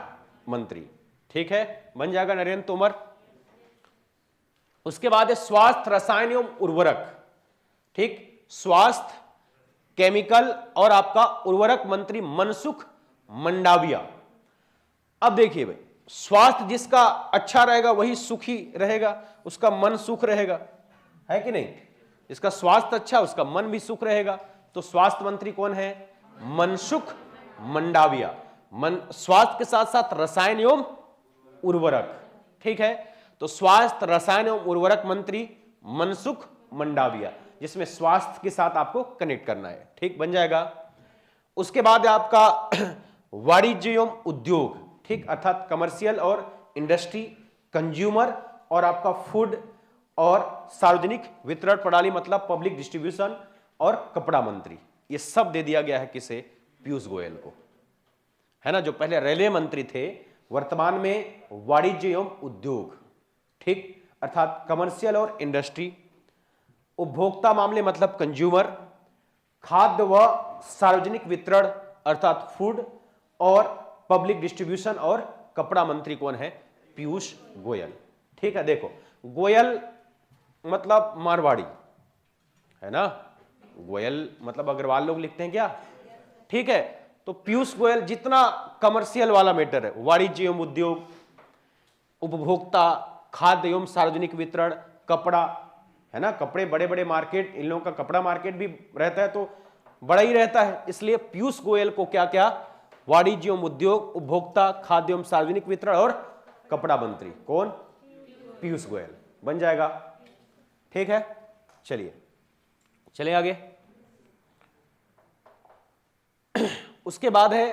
मंत्री। ठीक है, बन जाएगा नरेंद्र तोमर। उसके बाद है स्वास्थ्य, रसायन एवं उर्वरक। ठीक, स्वास्थ्य, केमिकल और आपका उर्वरक मंत्री मनसुख मंडाविया। अब देखिए भाई, स्वास्थ्य जिसका अच्छा रहेगा वही सुखी रहेगा, उसका मन सुख रहेगा, है कि नहीं? जिसका स्वास्थ्य अच्छा उसका मन भी सुख रहेगा। तो स्वास्थ्य मंत्री कौन है? मनसुख मंडाविया। स्वास्थ्य के साथ साथ रसायन एवं उर्वरक। ठीक है, तो स्वास्थ्य, रसायन एवं उर्वरक मंत्री मनसुख मंडाविया, जिसमें स्वास्थ्य के साथ आपको कनेक्ट करना है। ठीक, बन जाएगा। उसके बाद आपका वाणिज्य एवं उद्योग। ठीक, अर्थात कमर्शियल और इंडस्ट्री, कंज्यूमर और आपका फूड और सार्वजनिक वितरण प्रणाली मतलब पब्लिक डिस्ट्रीब्यूशन और कपड़ा मंत्री। ये सब दे दिया गया है किसे? पीयूष गोयल को, है ना, जो पहले रेलवे मंत्री थे, वर्तमान में वाणिज्य एवं उद्योग, ठीक, अर्थात कमर्शियल और इंडस्ट्री, उपभोक्ता मामले मतलब कंज्यूमर, खाद्य व सार्वजनिक वितरण अर्थात फूड, और पब्लिक डिस्ट्रीब्यूशन और कपड़ा मंत्री कौन है? पीयूष गोयल। ठीक है, देखो गोयल मतलब मारवाड़ी, है ना, गोयल मतलब अग्रवाल लोग लिखते हैं क्या? ठीक है, तो पीयूष गोयल जितना कमर्शियल वाला मैटर है, वाणिज्य एवं उद्योग, उपभोक्ता, खाद्य एवं सार्वजनिक वितरण, कपड़ा, है ना, कपड़े बड़े बड़े मार्केट, इन लोगों का कपड़ा मार्केट भी रहता है तो बड़ा ही रहता है, इसलिए पीयूष गोयल को क्या क्या? वाणिज्य एवं उद्योग, उपभोक्ता, खाद्य एवं सार्वजनिक वितरण और कपड़ा मंत्री कौन? पीयूष गोयल बन जाएगा। ठीक है, चलिए चले आगे। उसके बाद है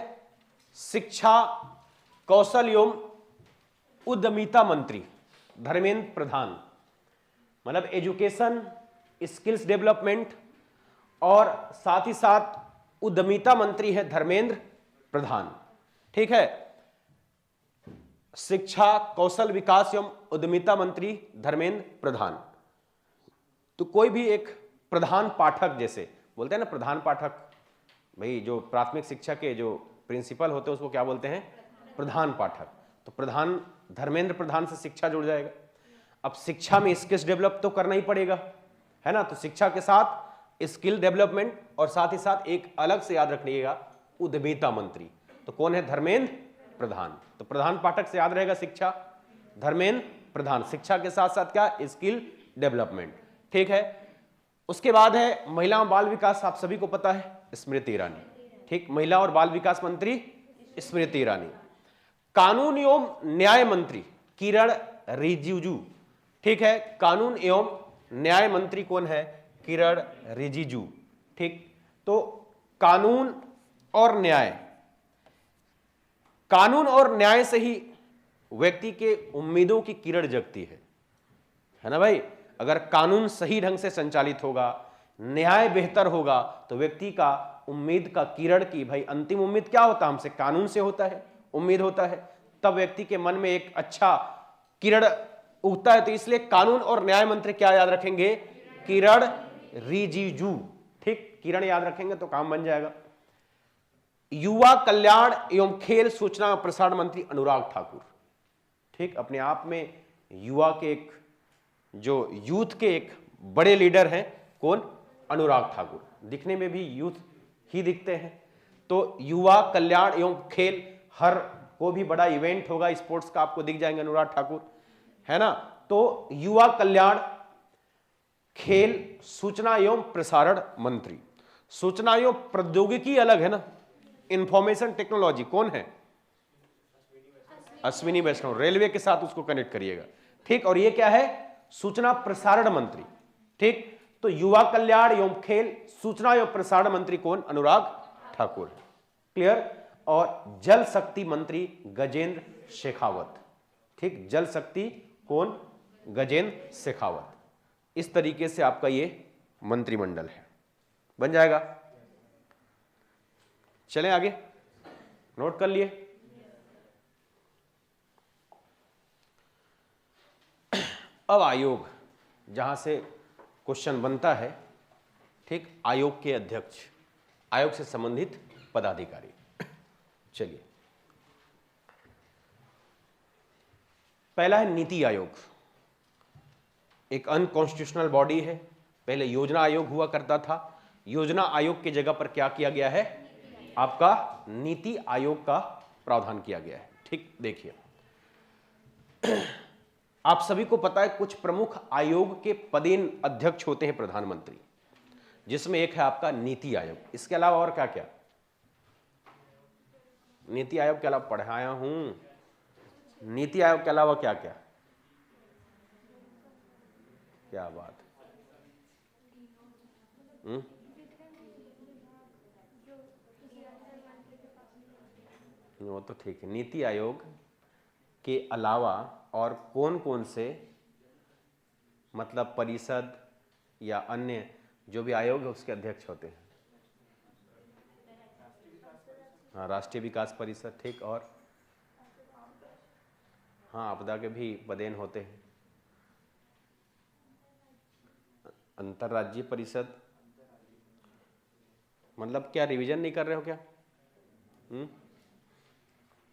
शिक्षा, कौशल एवं उद्यमिता मंत्री धर्मेंद्र प्रधान, मतलब एजुकेशन, स्किल्स डेवलपमेंट और साथ ही साथ उद्यमिता मंत्री है धर्मेंद्र प्रधान। ठीक है, शिक्षा, कौशल विकास एवं उद्यमिता मंत्री धर्मेंद्र प्रधान। तो कोई भी एक प्रधान पाठक, जैसे बोलते हैं ना प्रधान पाठक, भाई जो प्राथमिक शिक्षा के जो प्रिंसिपल होते हैं उसको क्या बोलते हैं? प्रधान पाठक। तो प्रधान धर्मेंद्र प्रधान से शिक्षा जुड़ जाएगा। अब शिक्षा में स्किल्स डेवलप तो करना ही पड़ेगा, है ना, तो शिक्षा के साथ स्किल डेवलपमेंट और साथ ही साथ एक अलग से याद रखिएगा उद्यमिता मंत्री। तो कौन है? धर्मेंद्र प्रधान। तो प्रधान पाठक से याद रहेगा शिक्षा, धर्मेंद्र प्रधान, शिक्षा के साथ साथ क्या? Skill development. ठीक है, उसके बाद है महिला और बाल विकास, आप सभी को पता है स्मृति ईरानी। ठीक, महिला और बाल विकास मंत्री स्मृति ईरानी। कानून एवं न्याय मंत्री किरण रिजिजू। ठीक है, कानून एवं न्याय मंत्री कौन है? किरण रिजिजू। ठीक, तो कानून और न्याय, कानून और न्याय से ही व्यक्ति के उम्मीदों की किरण जगती है ना भाई। अगर कानून सही ढंग से संचालित होगा, न्याय बेहतर होगा, तो व्यक्ति का उम्मीद का किरण की, भाई अंतिम उम्मीद क्या होता है? हमसे कानून से होता है, उम्मीद होता है, तब व्यक्ति के मन में एक अच्छा किरण उगता है। तो इसलिए कानून और न्याय मंत्री क्या याद रखेंगे? किरण रिजिजू। ठीक, किरण याद रखेंगे तो काम बन जाएगा। युवा कल्याण एवं खेल, सूचना और प्रसारण मंत्री अनुराग ठाकुर। ठीक, अपने आप में युवा के एक, जो यूथ के एक बड़े लीडर हैं, कौन? अनुराग ठाकुर। दिखने में भी यूथ ही दिखते हैं। तो युवा कल्याण एवं खेल, हर को भी बड़ा इवेंट होगा स्पोर्ट्स का, आपको दिख जाएंगे अनुराग ठाकुर, है ना। तो युवा कल्याण, खेल, सूचना एवं प्रसारण मंत्री। सूचना एवं प्रौद्योगिकी अलग है ना, इंफॉर्मेशन टेक्नोलॉजी कौन है? अश्विनी वैष्णव। रेलवे के साथ उसको कनेक्ट करिएगा। ठीक, और ये क्या है? सूचना प्रसारण मंत्री। ठीक, तो युवा कल्याण एवं खेल, सूचना एवं प्रसारण मंत्री कौन? अनुराग ठाकुर। क्लियर। और जल शक्ति मंत्री गजेंद्र शेखावत। ठीक, जल शक्ति कौन? गजेंद्र शेखावत। इस तरीके से आपका ये मंत्रिमंडल है, बन जाएगा। चलें आगे, नोट कर लिए। अब आयोग, जहां से क्वेश्चन बनता है, ठीक, आयोग के अध्यक्ष, आयोग से संबंधित पदाधिकारी। चलिए, पहला है नीति आयोग। एक अनकॉन्स्टिट्यूशनल बॉडी है। पहले योजना आयोग हुआ करता था, योजना आयोग की जगह पर क्या किया गया है? आपका नीति आयोग का प्रावधान किया गया है। ठीक, देखिए आप सभी को पता है कुछ प्रमुख आयोग के पदेन अध्यक्ष होते हैं प्रधानमंत्री, जिसमें एक है आपका नीति आयोग। इसके अलावा और क्या क्या? नीति आयोग के अलावा पढ़ाया हूं, नीति आयोग के अलावा क्या क्या? क्या बात, वो तो ठीक है। नीति आयोग के अलावा और कौन कौन से मतलब परिषद या अन्य जो भी आयोग है उसके अध्यक्ष होते हैं। हाँ, राष्ट्रीय विकास परिषद, ठीक। और हाँ, आपदा के भी पदेन होते हैं। अंतर्राज्यीय परिषद मतलब क्या रिवीजन नहीं कर रहे हो क्या?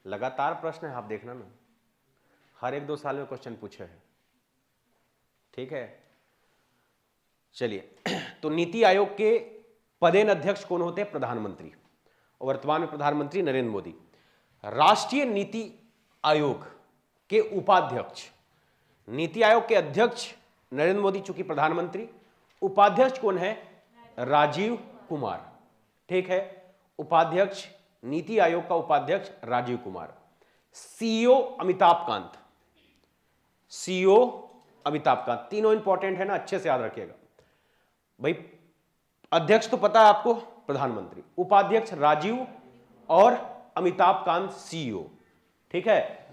लगातार प्रश्न है, आप देखना ना, हर 1-2 साल में क्वेश्चन पूछे हैं, ठीक है। चलिए, तो नीति आयोग के पदेन अध्यक्ष कौन होते हैं? प्रधानमंत्री। और वर्तमान में प्रधानमंत्री नरेंद्र मोदी। राष्ट्रीय नीति आयोग के उपाध्यक्ष, नीति आयोग के अध्यक्ष नरेंद्र मोदी चूंकि प्रधानमंत्री, उपाध्यक्ष कौन है? राजीव कुमार, ठीक है। उपाध्यक्ष, नीति आयोग का उपाध्यक्ष राजीव कुमार। CEO Amitabh Kant, CEO Amitabh Kant. तीनों इंपॉर्टेंट है ना, अच्छे से याद रखिएगा भाई। अध्यक्ष तो पता है आपको, प्रधानमंत्री, उपाध्यक्ष राजीव और अमिताभ कांत सीईओ, ठीक है।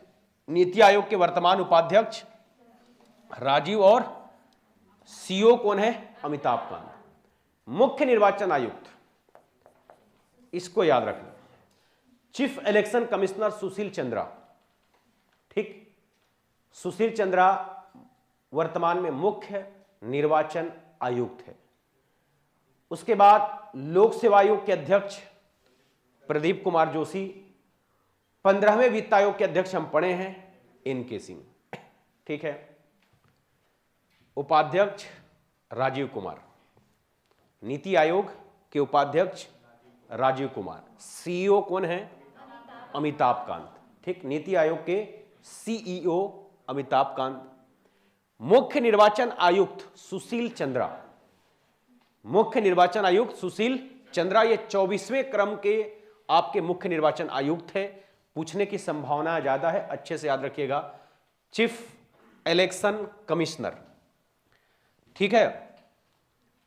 नीति आयोग के वर्तमान उपाध्यक्ष राजीव और सीईओ कौन है? अमिताभ कांत। मुख्य निर्वाचन आयुक्त, इसको याद रखना, chief election commissioner Sushil Chandra, ठीक। सुशील चंद्रा वर्तमान में मुख्य निर्वाचन आयुक्त है। उसके बाद लोक सेवा आयोग के अध्यक्ष प्रदीप कुमार जोशी। 15वें वित्त आयोग के अध्यक्ष हम पढ़े हैं एनके सिंह, ठीक है। उपाध्यक्ष राजीव कुमार, नीति आयोग के उपाध्यक्ष राजीव कुमार। सीईओ कौन है? अमिताभ कांत, ठीक। नीति आयोग के सीईओ अमिताभ कांत। मुख्य निर्वाचन आयुक्त सुशील चंद्रा, मुख्य निर्वाचन आयुक्त सुशील चंद्रा, ये 24वें क्रम के आपके मुख्य निर्वाचन आयुक्त है। पूछने की संभावना ज्यादा है, अच्छे से याद रखिएगा। चीफ इलेक्शन कमिश्नर, ठीक है।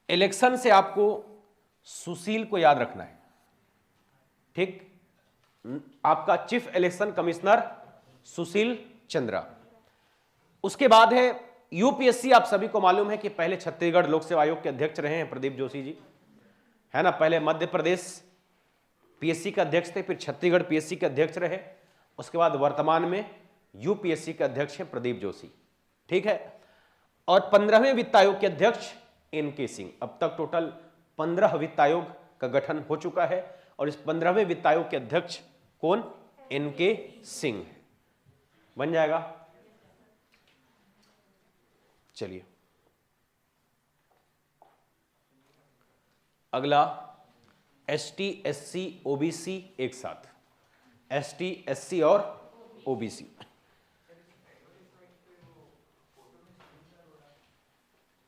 इलेक्शन से आपको सुशील को याद रखना है, ठीक। आपका chief election commissioner Sushil Chandra. उसके बाद है यूपीएससी। आप सभी को मालूम है कि पहले छत्तीसगढ़ लोक सेवा आयोग के अध्यक्ष रहे हैं प्रदीप जोशी जी, है ना। पहले मध्य प्रदेश पीएससी के अध्यक्ष थे, फिर छत्तीसगढ़ पीएससी के अध्यक्ष रहे। उसके बाद वर्तमान में यूपीएससी के अध्यक्ष हैं प्रदीप जोशी, ठीक है। और 15वें वित्त आयोग के अध्यक्ष एनके सिंह। अब तक टोटल 15 वित्त आयोग का गठन हो चुका है और इस 15वें वित्त आयोग के अध्यक्ष कौन? एनके सिंह बन जाएगा। चलिए, अगला एसटी, एससी, ओबीसी एक साथ। एसटी, एससी और ओबीसी।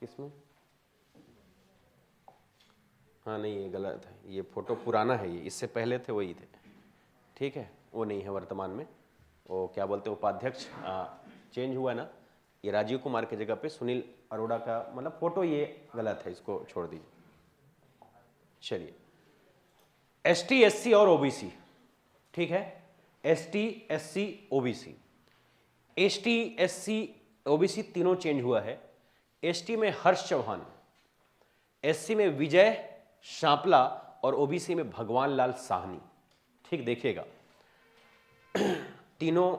किसमें? हाँ नहीं, ये गलत है, ये फोटो पुराना है, ये इससे पहले थे वही थे, ठीक है। वो नहीं है वर्तमान में, वो क्या बोलते हैं उपाध्यक्ष चेंज हुआ है ना, ये राजीव कुमार की जगह पे सुनील अरोड़ा का, मतलब फोटो ये गलत है, इसको छोड़ दीजिए। चलिए, एसटी, एससी और ओबीसी, ठीक है। ST, SC, OBC. ST, SC, OBC तीनों चेंज हुआ है। एसटी में हर्ष चौहान, एससी में विजय शांपला और ओबीसी में भगवान लाल साहनी, ठीक। देखिएगा, तीनों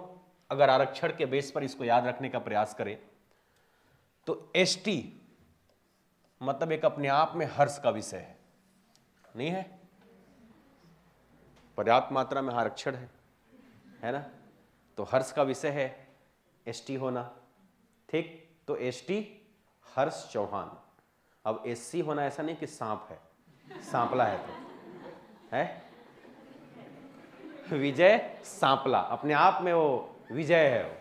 अगर आरक्षण के बेस पर इसको याद रखने का प्रयास करें तो एसटी मतलब एक अपने आप में हर्ष का विषय है, नहीं है? पर्याप्त मात्रा में आरक्षण है ना, तो हर्ष का विषय है एसटी होना, ठीक। तो एसटी हर्ष चौहान। अब एससी होना ऐसा नहीं कि सांप है, सांपला है, तो है विजय सांपला, अपने आप में वो विजय है वो,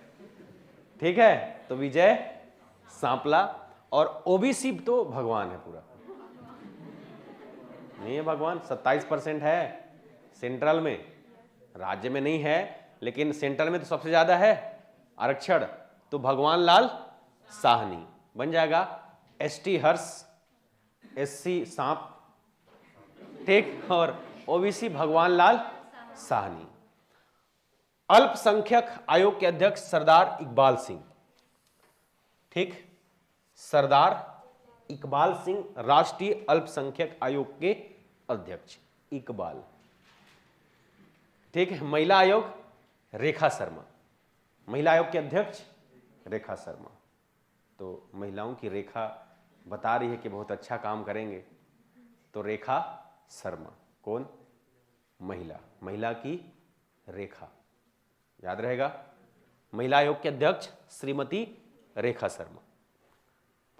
ठीक है। तो विजय सांपला। और ओबीसी तो भगवान है पूरा, नहीं है भगवान, 27% है सेंट्रल में, राज्य में नहीं है, लेकिन सेंट्रल में तो सबसे ज्यादा है आरक्षण, तो भगवान लाल साहनी बन जाएगा। एसटी हर्ष, एससी सांप, ठीक, और ओबीसी भगवान लाल साहनी। अल्पसंख्यक आयोग के अध्यक्ष सरदार इकबाल सिंह, ठीक। सरदार इकबाल सिंह राष्ट्रीय अल्पसंख्यक आयोग के अध्यक्ष, इकबाल। ठीक है। महिला आयोग रेखा शर्मा, महिला आयोग के अध्यक्ष रेखा शर्मा। तो महिलाओं की रेखा बता रही है कि बहुत अच्छा काम करेंगे, तो रेखा शर्मा कौन? महिला, महिला की रेखा, याद रहेगा। महिला आयोग के अध्यक्ष श्रीमती रेखा शर्मा।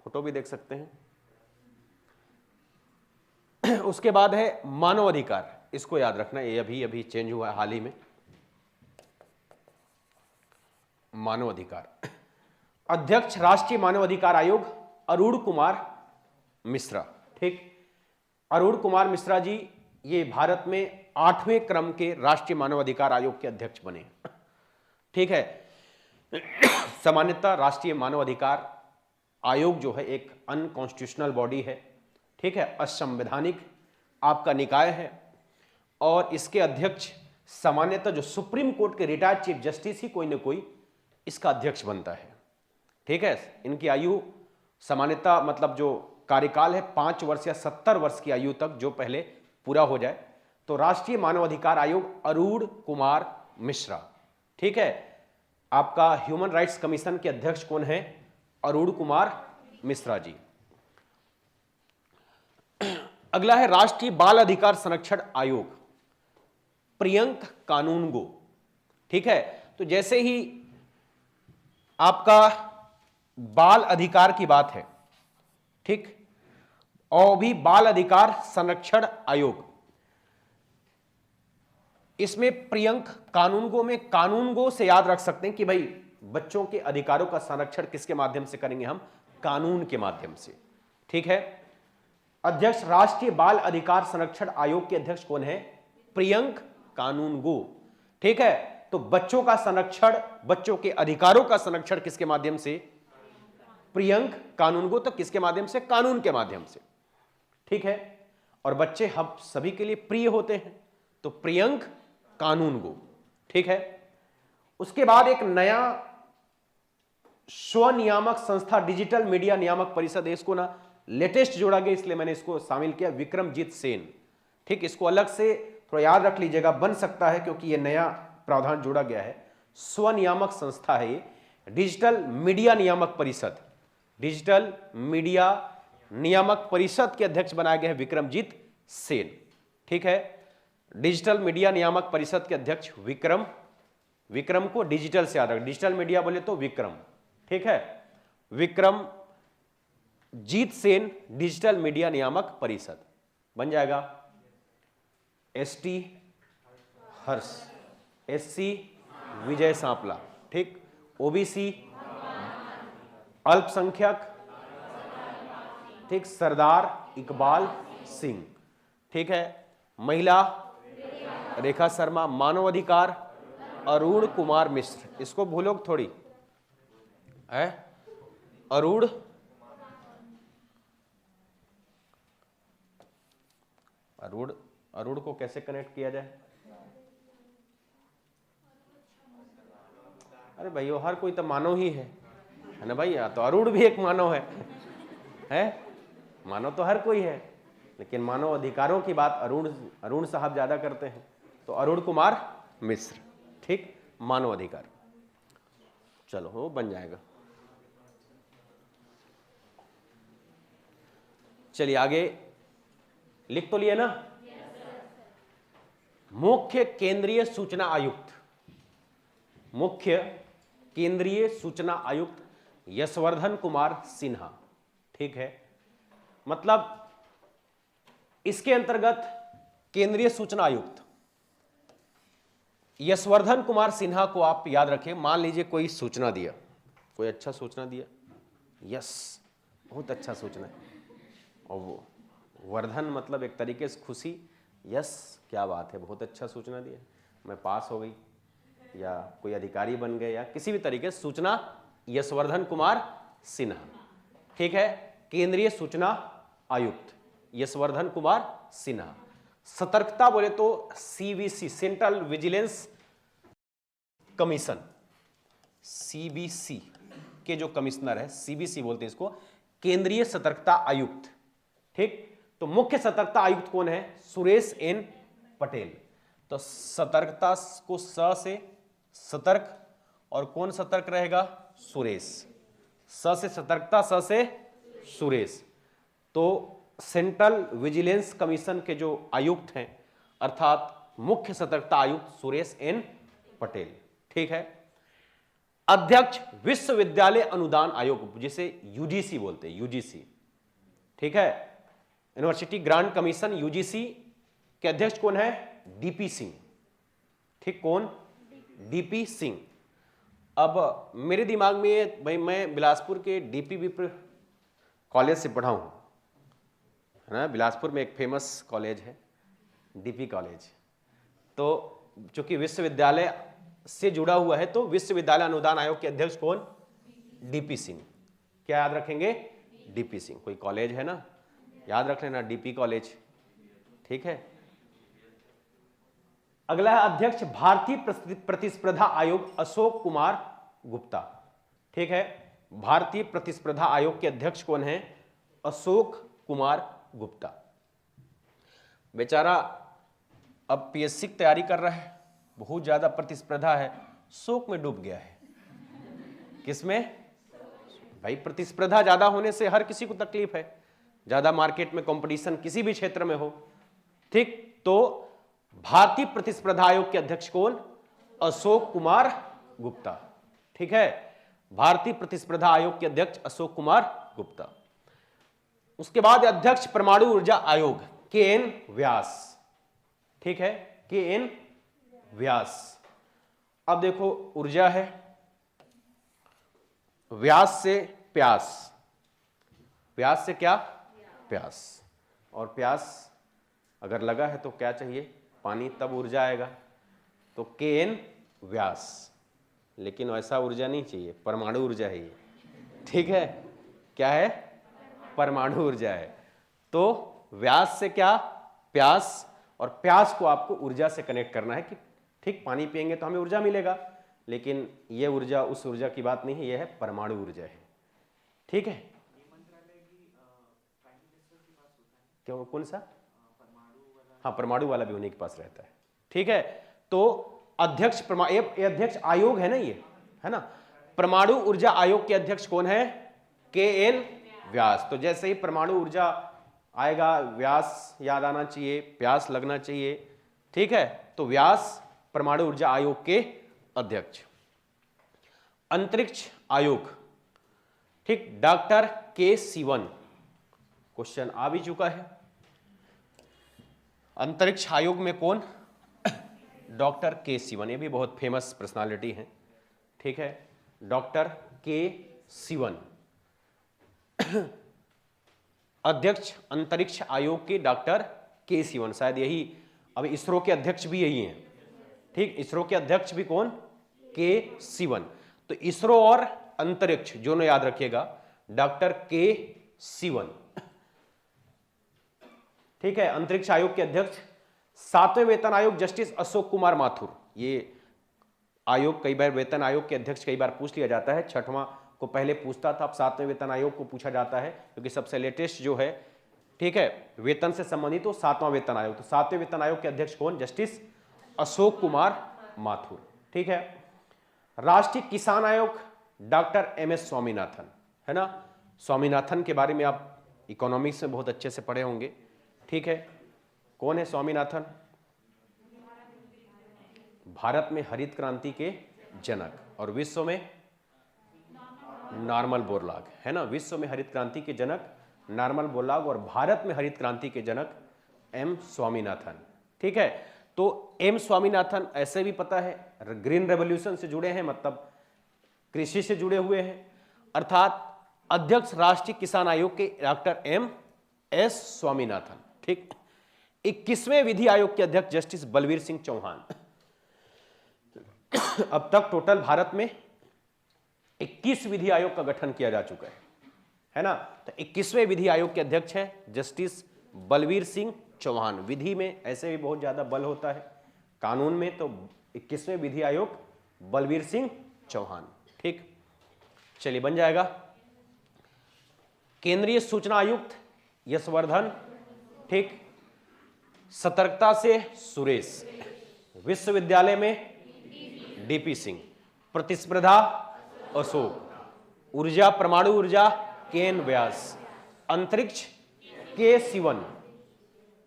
फोटो भी देख सकते हैं। उसके बाद है मानव अधिकार, इसको याद रखना, ये अभी अभी चेंज हुआ है हाल ही में। मानव अधिकार अध्यक्ष राष्ट्रीय मानव अधिकार आयोग अरुण कुमार मिश्रा। ठीक, अरुण कुमार मिश्रा जी ये भारत में 8वें क्रम के राष्ट्रीय मानव अधिकार आयोग के अध्यक्ष बने। ठीक है। सामान्यतः राष्ट्रीय मानव अधिकार आयोग जो है एक अनकॉन्स्टिट्यूशनल बॉडी है। ठीक है, असंवैधानिक आपका निकाय है, और इसके अध्यक्ष सामान्यतः जो सुप्रीम कोर्ट के रिटायर्ड चीफ जस्टिस ही कोई ना कोई इसका अध्यक्ष बनता है। ठीक है। इनकी आयु सामान्यतः मतलब जो कार्यकाल है 5 वर्ष या 70 वर्ष की आयु तक जो पहले पूरा हो जाए। तो राष्ट्रीय मानव अधिकार आयोग अरुण कुमार मिश्रा। ठीक है। आपका ह्यूमन राइट्स कमीशन के अध्यक्ष कौन है? अरुण कुमार मिश्रा जी। अगला है राष्ट्रीय बाल अधिकार संरक्षण आयोग, प्रियंक कानूनगो। ठीक है। तो जैसे ही आपका बाल अधिकार की बात है, ठीक, और भी बाल अधिकार संरक्षण आयोग, इसमें प्रियंक कानूनगो में कानूनगो से याद रख सकते हैं कि भाई बच्चों के अधिकारों का संरक्षण किसके माध्यम से करेंगे हम? कानून के माध्यम से। ठीक है। अध्यक्ष राष्ट्रीय बाल अधिकार संरक्षण आयोग के अध्यक्ष कौन है? प्रियंक कानूनगो। ठीक है। तो बच्चों का संरक्षण, बच्चों के अधिकारों का संरक्षण किसके माध्यम से? प्रियंक कानूनगो। तो किसके माध्यम से? कानून के माध्यम से। ठीक है। और बच्चे हम सभी के लिए प्रिय होते हैं, तो प्रियंक कानूनगो। ठीक है। उसके बाद एक नया स्वनियामक संस्था डिजिटल मीडिया नियामक परिषद, इसको ना लेटेस्ट जोड़ा गया इसलिए मैंने इसको शामिल किया, विक्रमजीत सेन। ठीक, इसको अलग से थोड़ा याद रख लीजिएगा, बन सकता है क्योंकि ये नया प्रावधान जोड़ा गया है। स्वनियामक संस्था है ये, डिजिटल मीडिया नियामक परिषद, डिजिटल मीडिया नियामक परिषद के अध्यक्ष बनाया गया है विक्रमजीत सेन। ठीक है। डिजिटल मीडिया नियामक परिषद के अध्यक्ष विक्रम, विक्रम को डिजिटल से याद रख, डिजिटल मीडिया बोले तो विक्रम। ठीक है। विक्रम जीत सेन डिजिटल मीडिया नियामक परिषद बन जाएगा। एसटी हर्ष, एससी विजय सांपला। ठीक, ओबीसी अल्पसंख्यक, ठीक, सरदार इकबाल सिंह। ठीक है। महिला रेखा शर्मा, मानव अधिकार अरुण कुमार मिश्र, इसको भूलो थोड़ी है, अरुण अरुण अरुण को कैसे कनेक्ट किया जाए? अरे भाई वो हर कोई तो मानव ही है ना भाई, तो अरुण भी एक मानव है? मानव तो हर कोई है, लेकिन मानव अधिकारों की बात अरुण साहब ज्यादा करते हैं, तो अरुण कुमार मिश्र। ठीक, मानव अधिकार। चलो वो बन जाएगा। चलिए आगे लिख तो लिए ना। मुख्य केंद्रीय सूचना आयुक्त, मुख्य केंद्रीय सूचना आयुक्त यशवर्धन कुमार सिन्हा। ठीक है। मतलब इसके अंतर्गत केंद्रीय सूचना आयुक्त यशवर्धन कुमार सिन्हा को आप याद रखें। मान लीजिए कोई सूचना दिया, कोई अच्छा सूचना दिया, यस बहुत अच्छा सूचना है, और वो वर्धन मतलब एक तरीके से खुशी, यस क्या बात है, बहुत अच्छा सूचना दिया, मैं पास हो गई या कोई अधिकारी बन गए या किसी भी तरीके से सूचना, यशवर्धन कुमार सिन्हा। ठीक है। केंद्रीय सूचना आयुक्त यशवर्धन कुमार सिन्हा। सतर्कता बोले तो CVC, central vigilance commission, CBC के जो कमिश्नर है, सीबीसी बोलते हैं इसको, केंद्रीय सतर्कता आयुक्त। ठीक, तो मुख्य सतर्कता आयुक्त कौन है? सुरेश एन पटेल। तो सतर्कता को स से सतर्क, और कौन सतर्क रहेगा? सुरेश। स से सतर्कता, स से सुरेश। तो सेंट्रल विजिलेंस कमीशन के जो आयुक्त हैं, अर्थात मुख्य सतर्कता आयुक्त सुरेश एन पटेल। ठीक है। अध्यक्ष विश्वविद्यालय अनुदान आयोग, जिसे यूजीसी बोलते हैं, यूजीसी। ठीक है, यूनिवर्सिटी ग्रांट कमीशन, यूजीसी के अध्यक्ष कौन है? डीपी सिंह। ठीक, कौन? डीपी सिंह। अब मेरे दिमाग में भाई, मैं बिलासपुर के डीपी विप्र कॉलेज से पढ़ा हूं, है ना। बिलासपुर में एक फेमस कॉलेज है डीपी कॉलेज। तो चूंकि विश्वविद्यालय से जुड़ा हुआ है, तो विश्वविद्यालय अनुदान आयोग के अध्यक्ष कौन? डीपी सिंह। क्या याद रखेंगे? डीपी सिंह। कोई कॉलेज है ना, याद रख लेना, डीपी कॉलेज। ठीक है। अगला है अध्यक्ष भारतीय प्रतिस्पर्धा आयोग, अशोक कुमार गुप्ता। ठीक है, भारतीय प्रतिस्पर्धा आयोग के अध्यक्ष कौन है? अशोक कुमार गुप्ता। बेचारा अब पीएससी की तैयारी कर रहा है, बहुत ज्यादा प्रतिस्पर्धा है, शोक में डूब गया है। किसमें? भाई प्रतिस्पर्धा ज्यादा होने से हर किसी को तकलीफ है, ज्यादा मार्केट में कंपटीशन किसी भी क्षेत्र में हो। ठीक, तो भारतीय प्रतिस्पर्धा आयोग के अध्यक्ष कौन? अशोक कुमार गुप्ता। ठीक है, भारतीय प्रतिस्पर्धा आयोग के अध्यक्ष अशोक कुमार गुप्ता। उसके बाद अध्यक्ष परमाणु ऊर्जा आयोग, के एन व्यास। ठीक है, के एन व्यास। अब देखो, ऊर्जा है, व्यास से प्यास, व्यास से क्या? प्यास। और प्यास अगर लगा है तो क्या चाहिए? पानी, तब ऊर्जा आएगा। तो के एन व्यास। लेकिन वैसा ऊर्जा नहीं चाहिए, परमाणु ऊर्जा है ये। ठीक है, क्या है? परमाणु ऊर्जा है। तो व्यास से क्या? प्यास। और प्यास को आपको ऊर्जा से कनेक्ट करना है कि ठीक, पानी पिएंगे तो हमें ऊर्जा मिलेगा, लेकिन ये ऊर्जा उस ऊर्जा की बात नहीं है, यह है परमाणु ऊर्जा है। ठीक है। क्यों, कौन सा? हाँ, परमाणु वाला भी उन्हीं के पास रहता है। ठीक है, तो अध्यक्ष ये अध्यक्ष आयोग है ना, ये है ना। परमाणु ऊर्जा आयोग के अध्यक्ष कौन है? के एन व्यास। तो जैसे ही परमाणु ऊर्जा आएगा, व्यास याद आना चाहिए, प्यास लगना चाहिए। ठीक है, तो व्यास परमाणु ऊर्जा आयोग के अध्यक्ष। अंतरिक्ष आयोग, ठीक, डॉक्टर के सिवन। क्वेश्चन आ भी चुका है। अंतरिक्ष आयोग में कौन? डॉक्टर के सिवन। ये भी बहुत फेमस पर्सनालिटी हैं। ठीक है, डॉक्टर के सिवन अध्यक्ष अंतरिक्ष आयोग के, डॉक्टर के सिवन। शायद यही, अब इसरो के अध्यक्ष भी यही हैं। ठीक, इसरो के अध्यक्ष भी कौन? के सिवन। तो इसरो और अंतरिक्ष दोनों याद रखिएगा, डॉक्टर के सिवन। ठीक है, अंतरिक्ष आयोग के अध्यक्ष। 7वें वेतन आयोग, जस्टिस अशोक कुमार माथुर। ये आयोग कई बार वेतन आयोग के अध्यक्ष कई बार पूछ लिया जाता है, 6वां को पहले पूछता था, अब 7वें वेतन आयोग को पूछा जाता है, क्योंकि सबसे लेटेस्ट जो है, ठीक है, वेतन से संबंधित तो 7वां वेतन आयोग। तो 7वें वेतन आयोग के अध्यक्ष कौन? जस्टिस अशोक कुमार माथुर। ठीक है, राष्ट्रीय किसान आयोग, डॉक्टर एम.एस. स्वामीनाथन, है ना। स्वामीनाथन के बारे में आप इकोनॉमिक्स में बहुत अच्छे से पढ़े होंगे। ठीक है, कौन है स्वामीनाथन? भारत में हरित क्रांति के जनक, और विश्व में नॉर्मन बोरलॉग, है ना। विश्व में हरित क्रांति के जनक नॉर्मन बोरलॉग, और भारत में हरित क्रांति के जनक एम स्वामीनाथन। ठीक है, तो एम स्वामीनाथन ऐसे भी पता है ग्रीन रेवोल्यूशन से जुड़े हैं, मतलब कृषि से जुड़े हुए हैं। अर्थात अध्यक्ष राष्ट्रीय किसान आयोग के डॉक्टर एम.एस. स्वामीनाथन। ठीक, 21वें विधि आयोग के अध्यक्ष जस्टिस बलवीर सिंह चौहान। अब तक टोटल भारत में 21 विधि आयोग का गठन किया जा चुका है ना। तो 21वें विधि आयोग के अध्यक्ष है जस्टिस बलवीर सिंह चौहान। विधि में ऐसे भी बहुत ज्यादा बल होता है, कानून में तो 21वें विधि आयोग बलवीर सिंह चौहान। ठीक, चलिए बन जाएगा। केंद्रीय सूचना आयुक्त यशवर्धन, ठीक। सतर्कता से सुरेश, विश्वविद्यालय में डीपी सिंह, प्रतिस्पर्धा अशोक, ऊर्जा परमाणु ऊर्जा केएन व्यास, अंतरिक्ष के सिवन,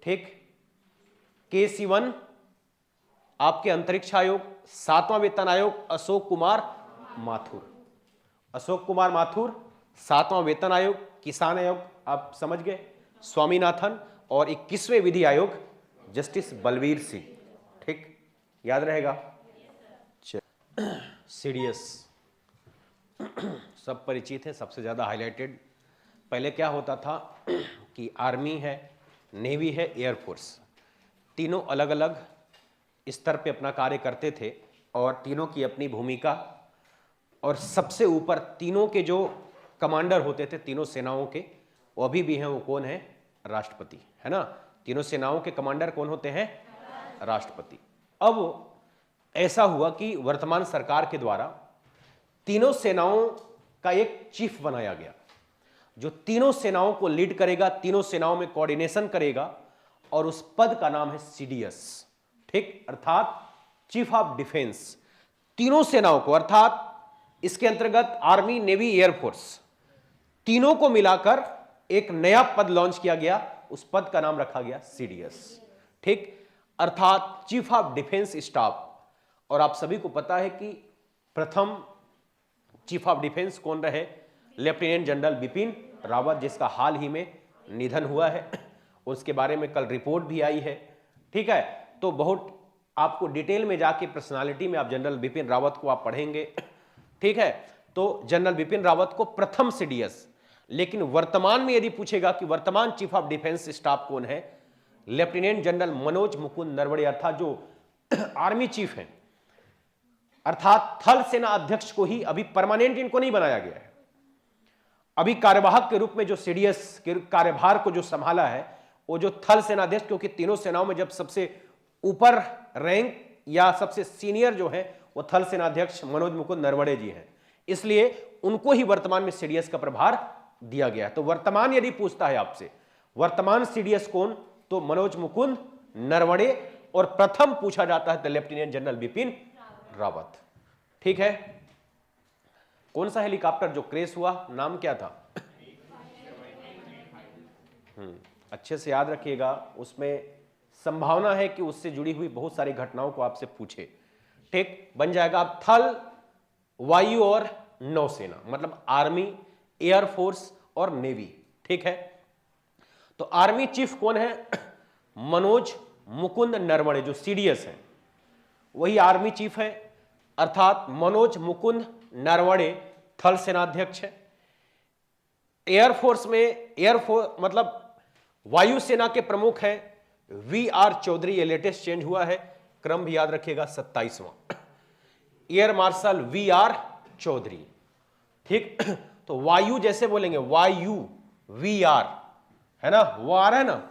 ठीक। के सिवन आपके अंतरिक्ष आयोग। 7वां वेतन आयोग अशोक कुमार माथुर, अशोक कुमार माथुर 7वां वेतन आयोग। किसान आयोग आप समझ गए, स्वामीनाथन। और 21वें विधि आयोग जस्टिस बलवीर सिंह, ठीक, याद रहेगा। सीडीएस सब परिचित है, सबसे ज्यादा हाईलाइटेड। पहले क्या होता था कि आर्मी है, नेवी है, एयरफोर्स, तीनों अलग अलग स्तर पे अपना कार्य करते थे और तीनों की अपनी भूमिका। और सबसे ऊपर तीनों के जो कमांडर होते थे तीनों सेनाओं के, वो अभी भी हैं, वो कौन है? राष्ट्रपति, है ना। तीनों सेनाओं के कमांडर कौन होते हैं? राष्ट्रपति। अब ऐसा हुआ कि वर्तमान सरकार के द्वारा तीनों सेनाओं का एक चीफ बनाया गया, जो तीनों सेनाओं को लीड करेगा, तीनों सेनाओं में कोऑर्डिनेशन करेगा, और उस पद का नाम है सीडीएस, ठीक, अर्थात चीफ ऑफ डिफेंस। तीनों सेनाओं को, अर्थात इसके अंतर्गत आर्मी, नेवी, एयरफोर्स, तीनों को मिलाकर एक नया पद लॉन्च किया गया, उस पद का नाम रखा गया सीडीएस, ठीक, अर्थात चीफ ऑफ डिफेंस स्टाफ। और आप सभी को पता है कि प्रथम चीफ ऑफ डिफेंस कौन रहे? लेफ्टिनेंट जनरल बिपिन रावत, जिसका हाल ही में निधन हुआ है। उसके बारे में कल रिपोर्ट भी आई है, ठीक है। तो बहुत आपको डिटेल में जाके पर्सनालिटी में आप जनरल बिपिन रावत को आप पढ़ेंगे, ठीक है। तो जनरल बिपिन रावत को प्रथम सीडीएस। लेकिन वर्तमान में यदि पूछेगा कि वर्तमान चीफ ऑफ डिफेंस स्टाफ कौन है, लेफ्टिनेंट जनरल मनोज मुकुंद नरवणे, अर्थात जो आर्मी चीफ हैं, अर्थात थल सेना अध्यक्ष को ही अभी परमानेंट इनको नहीं बनाया गया है। अभी कार्यवाहक के रूप में जो सीडीएस के कार्यभार को जो संभाला है वो जो थल सेना अध्यक्ष, क्योंकि तीनों सेनाओं में जब सबसे ऊपर रैंक या सबसे सीनियर जो है वो थल सेना अध्यक्ष मनोज मुकुंद नरवणे जी हैं, इसलिए उनको ही वर्तमान में सीडीएस का प्रभार दिया गया है। तो वर्तमान यदि पूछता है आपसे वर्तमान सीडीएस कौन, तो मनोज मुकुंद नरवणे, और प्रथम पूछा जाता है तो लेफ्टिनेंट जनरल बिपिन रावत, ठीक है। कौन सा हेलीकॉप्टर जो क्रैश हुआ, नाम क्या था? अच्छे से याद रखिएगा, उसमें संभावना है कि उससे जुड़ी हुई बहुत सारी घटनाओं को आपसे पूछे, ठीक। बन जाएगा अब थल, वायु और नौसेना, मतलब आर्मी, एयरफोर्स और नेवी, ठीक है। तो आर्मी चीफ कौन है? मनोज मुकुंद नरवणे, जो सीडीएस है वही आर्मी चीफ है, अर्थात मनोज मुकुंद नरवणे थल सेनाध्यक्ष है। एयरफोर्स में, एयरफोर्स मतलब वायुसेना के प्रमुख हैं वी.आर. चौधरी, ये लेटेस्ट चेंज हुआ है, क्रम भी याद रखिएगा 27वां, एयर मार्शल वी.आर. चौधरी, ठीक। तो वायु जैसे बोलेंगे वायु, वी.आर. है ना, वो आ रहा है ना,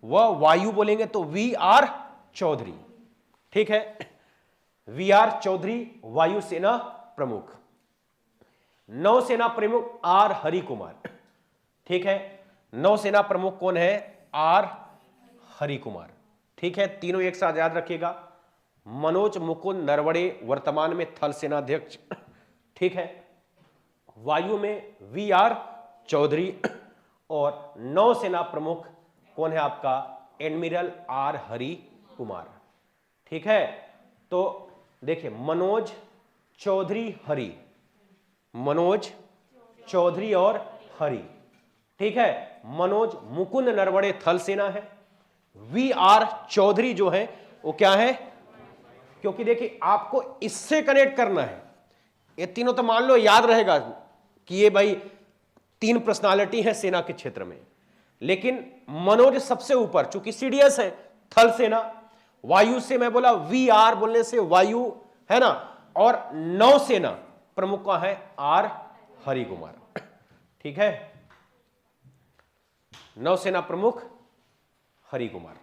वह वायु बोलेंगे तो वी.आर. चौधरी, ठीक है। वी.आर. चौधरी वायुसेना प्रमुख। नौसेना प्रमुख आर हरि कुमार, ठीक है। नौसेना प्रमुख कौन है? आर हरि कुमार, ठीक है। तीनों एक साथ याद रखिएगा। मनोज मुकुंद नरवणे वर्तमान में थल सेनाध्यक्ष, ठीक है। वायु में वी.आर. चौधरी, और नौसेना प्रमुख कौन है आपका? एडमिरल आर हरि कुमार, ठीक है। तो देखिए मनोज चौधरी हरि, मनोज चौधरी और हरि, ठीक है। मनोज मुकुंद नरवणे थल सेना है, वी.आर. चौधरी जो है वो क्या है? क्योंकि देखिए आपको इससे कनेक्ट करना है, ये तीनों तो मान लो याद रहेगा कि ये भाई तीन पर्सनालिटी है सेना के क्षेत्र में, लेकिन मनोज सबसे ऊपर, चूंकि सीडीएस है थल सेना, वायु से मैं बोला वी.आर. बोलने से वायु है ना, और नौसेना प्रमुख का है आर हरि कुमार, ठीक है। नौसेना प्रमुख हरि कुमार।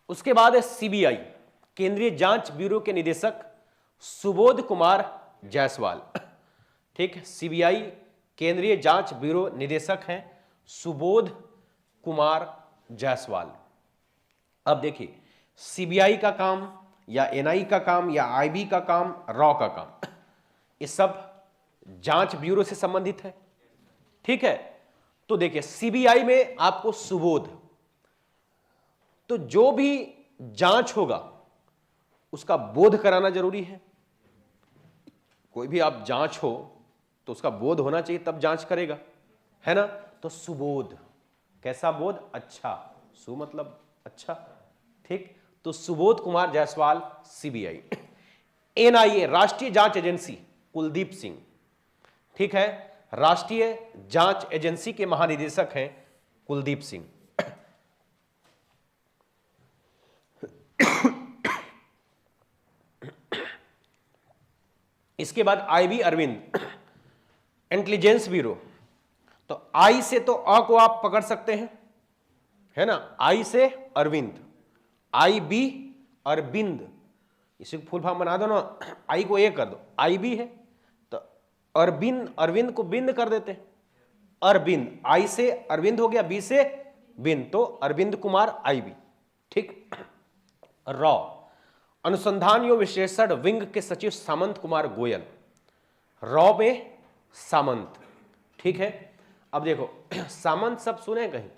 उसके बाद है सीबीआई, केंद्रीय जांच ब्यूरो के निदेशक सुबोध कुमार जायसवाल, ठीक। सीबीआई केंद्रीय जांच ब्यूरो निदेशक हैं सुबोध कुमार जायसवाल। अब देखिए, सीबीआई का काम या एनआई का काम या आईबी का काम, रॉ का काम, ये सब जांच ब्यूरो से संबंधित है। ठीक है, तो देखिए सीबीआई में आपको सुबोध, तो जो भी जांच होगा उसका बोध कराना जरूरी है। कोई भी आप जांच हो तो उसका बोध होना चाहिए, तब जांच करेगा, है ना। तो सुबोध, कैसा बोध? अच्छा, सु मतलब अच्छा, ठीक। तो सुबोध कुमार जायसवाल सीबीआई। एनआईए राष्ट्रीय जांच एजेंसी कुलदीप सिंह, ठीक है, राष्ट्रीय जांच एजेंसी के महानिदेशक हैं कुलदीप सिंह। इसके बाद आईबी अरविंद इंटेलिजेंस ब्यूरो। तो आई से तो अ को आप पकड़ सकते हैं, है ना, आई से अरविंद, आई बी अरविंद, इसी को फुल फॉर्म बना दो ना, आई को ए कर दो, आई बी है तो अरविंद, अरविंद को बिंद कर देते हैं, अरविंद, आई से अरविंद हो गया, बी से बिंद, तो अरविंद कुमार आई बी, ठीक। रॉ अनुसंधान एवं विश्लेषण विंग के सचिव सामंत कुमार गोयल, रॉ में सामंत, ठीक है। अब देखो सामंत सब सुने कहीं,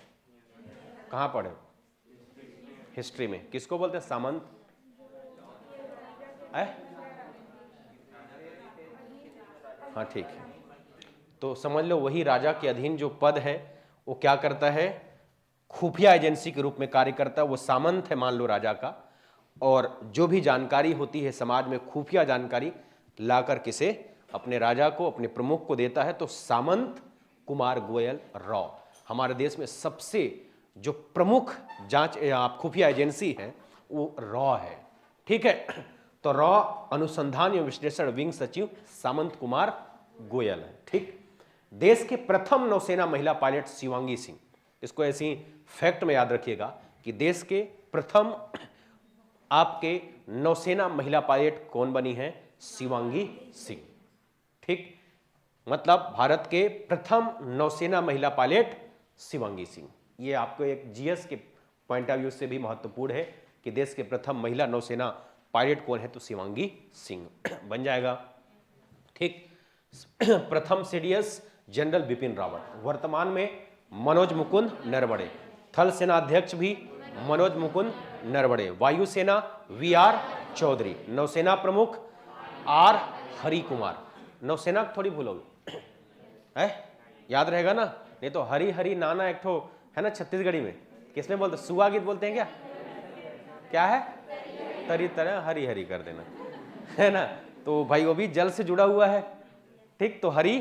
कहां पढ़े? हिस्ट्री में। किसको बोलते हैं सामंत? हाँ ठीक है, तो समझ लो वही राजा के अधीन जो पद है वो क्या करता है, खुफिया एजेंसी के रूप में कार्य करता है। वो सामंत है मान लो राजा का, और जो भी जानकारी होती है समाज में, खुफिया जानकारी लाकर किसे, अपने राजा को, अपने प्रमुख को देता है। तो सामंत कुमार गोयल रॉ हमारे देश में सबसे जो प्रमुख जांच खुफिया एजेंसी है वो रॉ है, ठीक है। तो रॉ अनुसंधान एवं विश्लेषण विंग सचिव सामंत कुमार गोयल है, ठीक। देश के प्रथम नौसेना महिला पायलट शिवांगी सिंह, इसको ऐसी फैक्ट में याद रखिएगा कि देश के प्रथम आपके नौसेना महिला पायलट कौन बनी है? शिवांगी सिंह, ठीक। मतलब भारत के प्रथम नौसेना महिला पायलट शिवांगी सिंह। ये आपको एक जीएस के पॉइंट ऑफ व्यू से भी महत्वपूर्ण है कि देश के प्रथम महिला नौसेना पायलट कौन है, तो शिवांगी सिंह बन जाएगा, ठीक। प्रथम सीडीएस जनरल बिपिन रावत, वर्तमान में मनोज मुकुंद नरवणे, थल सेना अध्यक्ष भी मनोज मुकुंद नरवणे, वायुसेना वीआर चौधरी, नौसेना प्रमुख आर हरि कुमार। नौसेना थोड़ी भूलोगे है, याद रहेगा ना, नहीं तो हरी हरी नाना एक ठो है ना छत्तीसगढ़ी में, किसमें बोलते? सुआ गीत बोलते हैं क्या? क्या है? तरी तरह हरी हरी कर देना, है ना। तो भाई वो भी जल से जुड़ा हुआ है, ठीक। तो हरि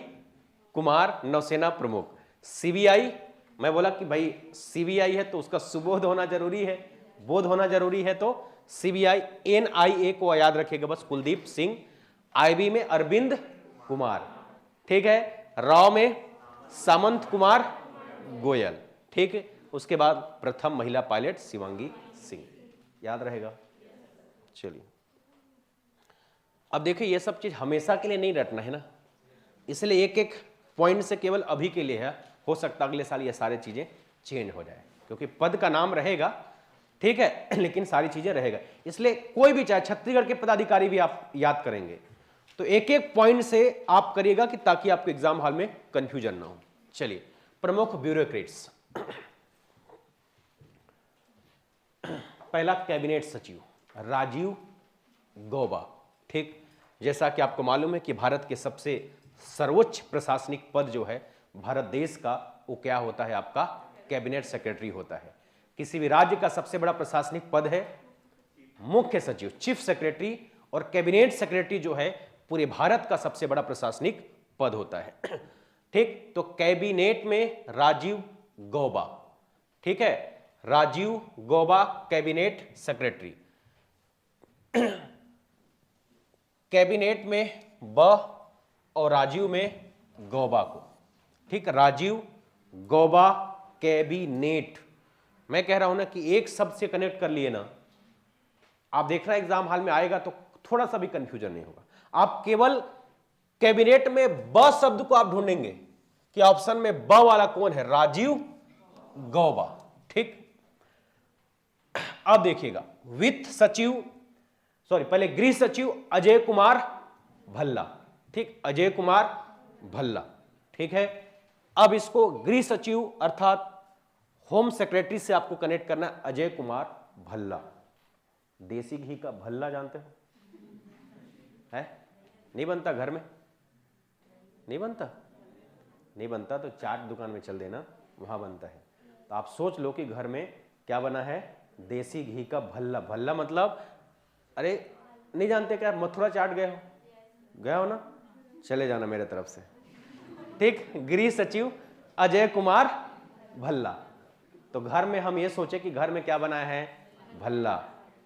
कुमार नौसेना प्रमुख। सीबीआई, मैं बोला कि भाई सीबीआई है तो उसका सुबोध होना जरूरी है, बोध होना जरूरी है, तो सीबीआई एनआईए को याद रखिएगा बस, कुलदीप सिंह। आईबी में अरविंद कुमार, ठीक है। रॉ में सामंत कुमार गोयल, ठीक है। उसके बाद प्रथम महिला पायलट शिवांगी सिंह, याद रहेगा। चलिए अब देखिए, ये सब चीज हमेशा के लिए नहीं रटना है ना, इसलिए एक एक पॉइंट से केवल अभी के लिए है, हो सकता अगले साल ये सारी चीजें चेंज हो जाए, क्योंकि पद का नाम रहेगा, ठीक है, लेकिन सारी चीजें रहेगा। इसलिए कोई भी, चाहे छत्तीसगढ़ के पदाधिकारी भी आप याद करेंगे तो एक एक पॉइंट से आप करिएगा कि ताकि आपको एग्जाम हॉल में कंफ्यूजन ना हो। चलिए, प्रमुख ब्यूरोक्रेट्स। पहला कैबिनेट सचिव राजीव गौबा, ठीक। जैसा कि आपको मालूम है कि भारत के सबसे सर्वोच्च प्रशासनिक पद जो है भारत देश का, वो क्या होता है? आपका कैबिनेट सेक्रेटरी होता है। किसी भी राज्य का सबसे बड़ा प्रशासनिक पद है मुख्य सचिव, चीफ सेक्रेटरी, और कैबिनेट सेक्रेटरी जो है पूरे भारत का सबसे बड़ा प्रशासनिक पद होता है, ठीक। तो कैबिनेट में राजीव गौबा, ठीक है, Rajiv Gauba cabinet secretary. Cabinet में ब और राजीव में गौबा को, ठीक। राजीव गौबा कैबिनेट, मैं कह रहा हूं ना कि एक शब्द से कनेक्ट कर लिए ना, आप देख रहे हैं एग्जाम हॉल में आएगा तो थोड़ा सा भी कंफ्यूजन नहीं होगा। आप केवल कैबिनेट में ब शब्द को आप ढूंढेंगे कि ऑप्शन में ब वाला कौन है, राजीव गौबा। ठीक, अब देखिएगा वित्त सचिव, सॉरी पहले गृह सचिव अजय कुमार भल्ला। ठीक, अजय कुमार भल्ला। ठीक है, अब इसको गृह सचिव अर्थात होम सेक्रेटरी से आपको कनेक्ट करना है, अजय कुमार भल्ला। देसी घी का भल्ला जानते हो, है? नहीं बनता घर में, नहीं बनता, नहीं बनता तो चाट दुकान में चल देना, वहां बनता है। तो आप सोच लो कि घर में क्या बना है, देसी घी का भल्ला। भल्ला मतलब, अरे नहीं जानते क्या, मथुरा चाट गए हो, गए हो ना, चले जाना मेरे तरफ से। ठीक, गृह सचिव अजय कुमार भल्ला। तो घर में हम ये सोचे कि घर में क्या बना है, भल्ला।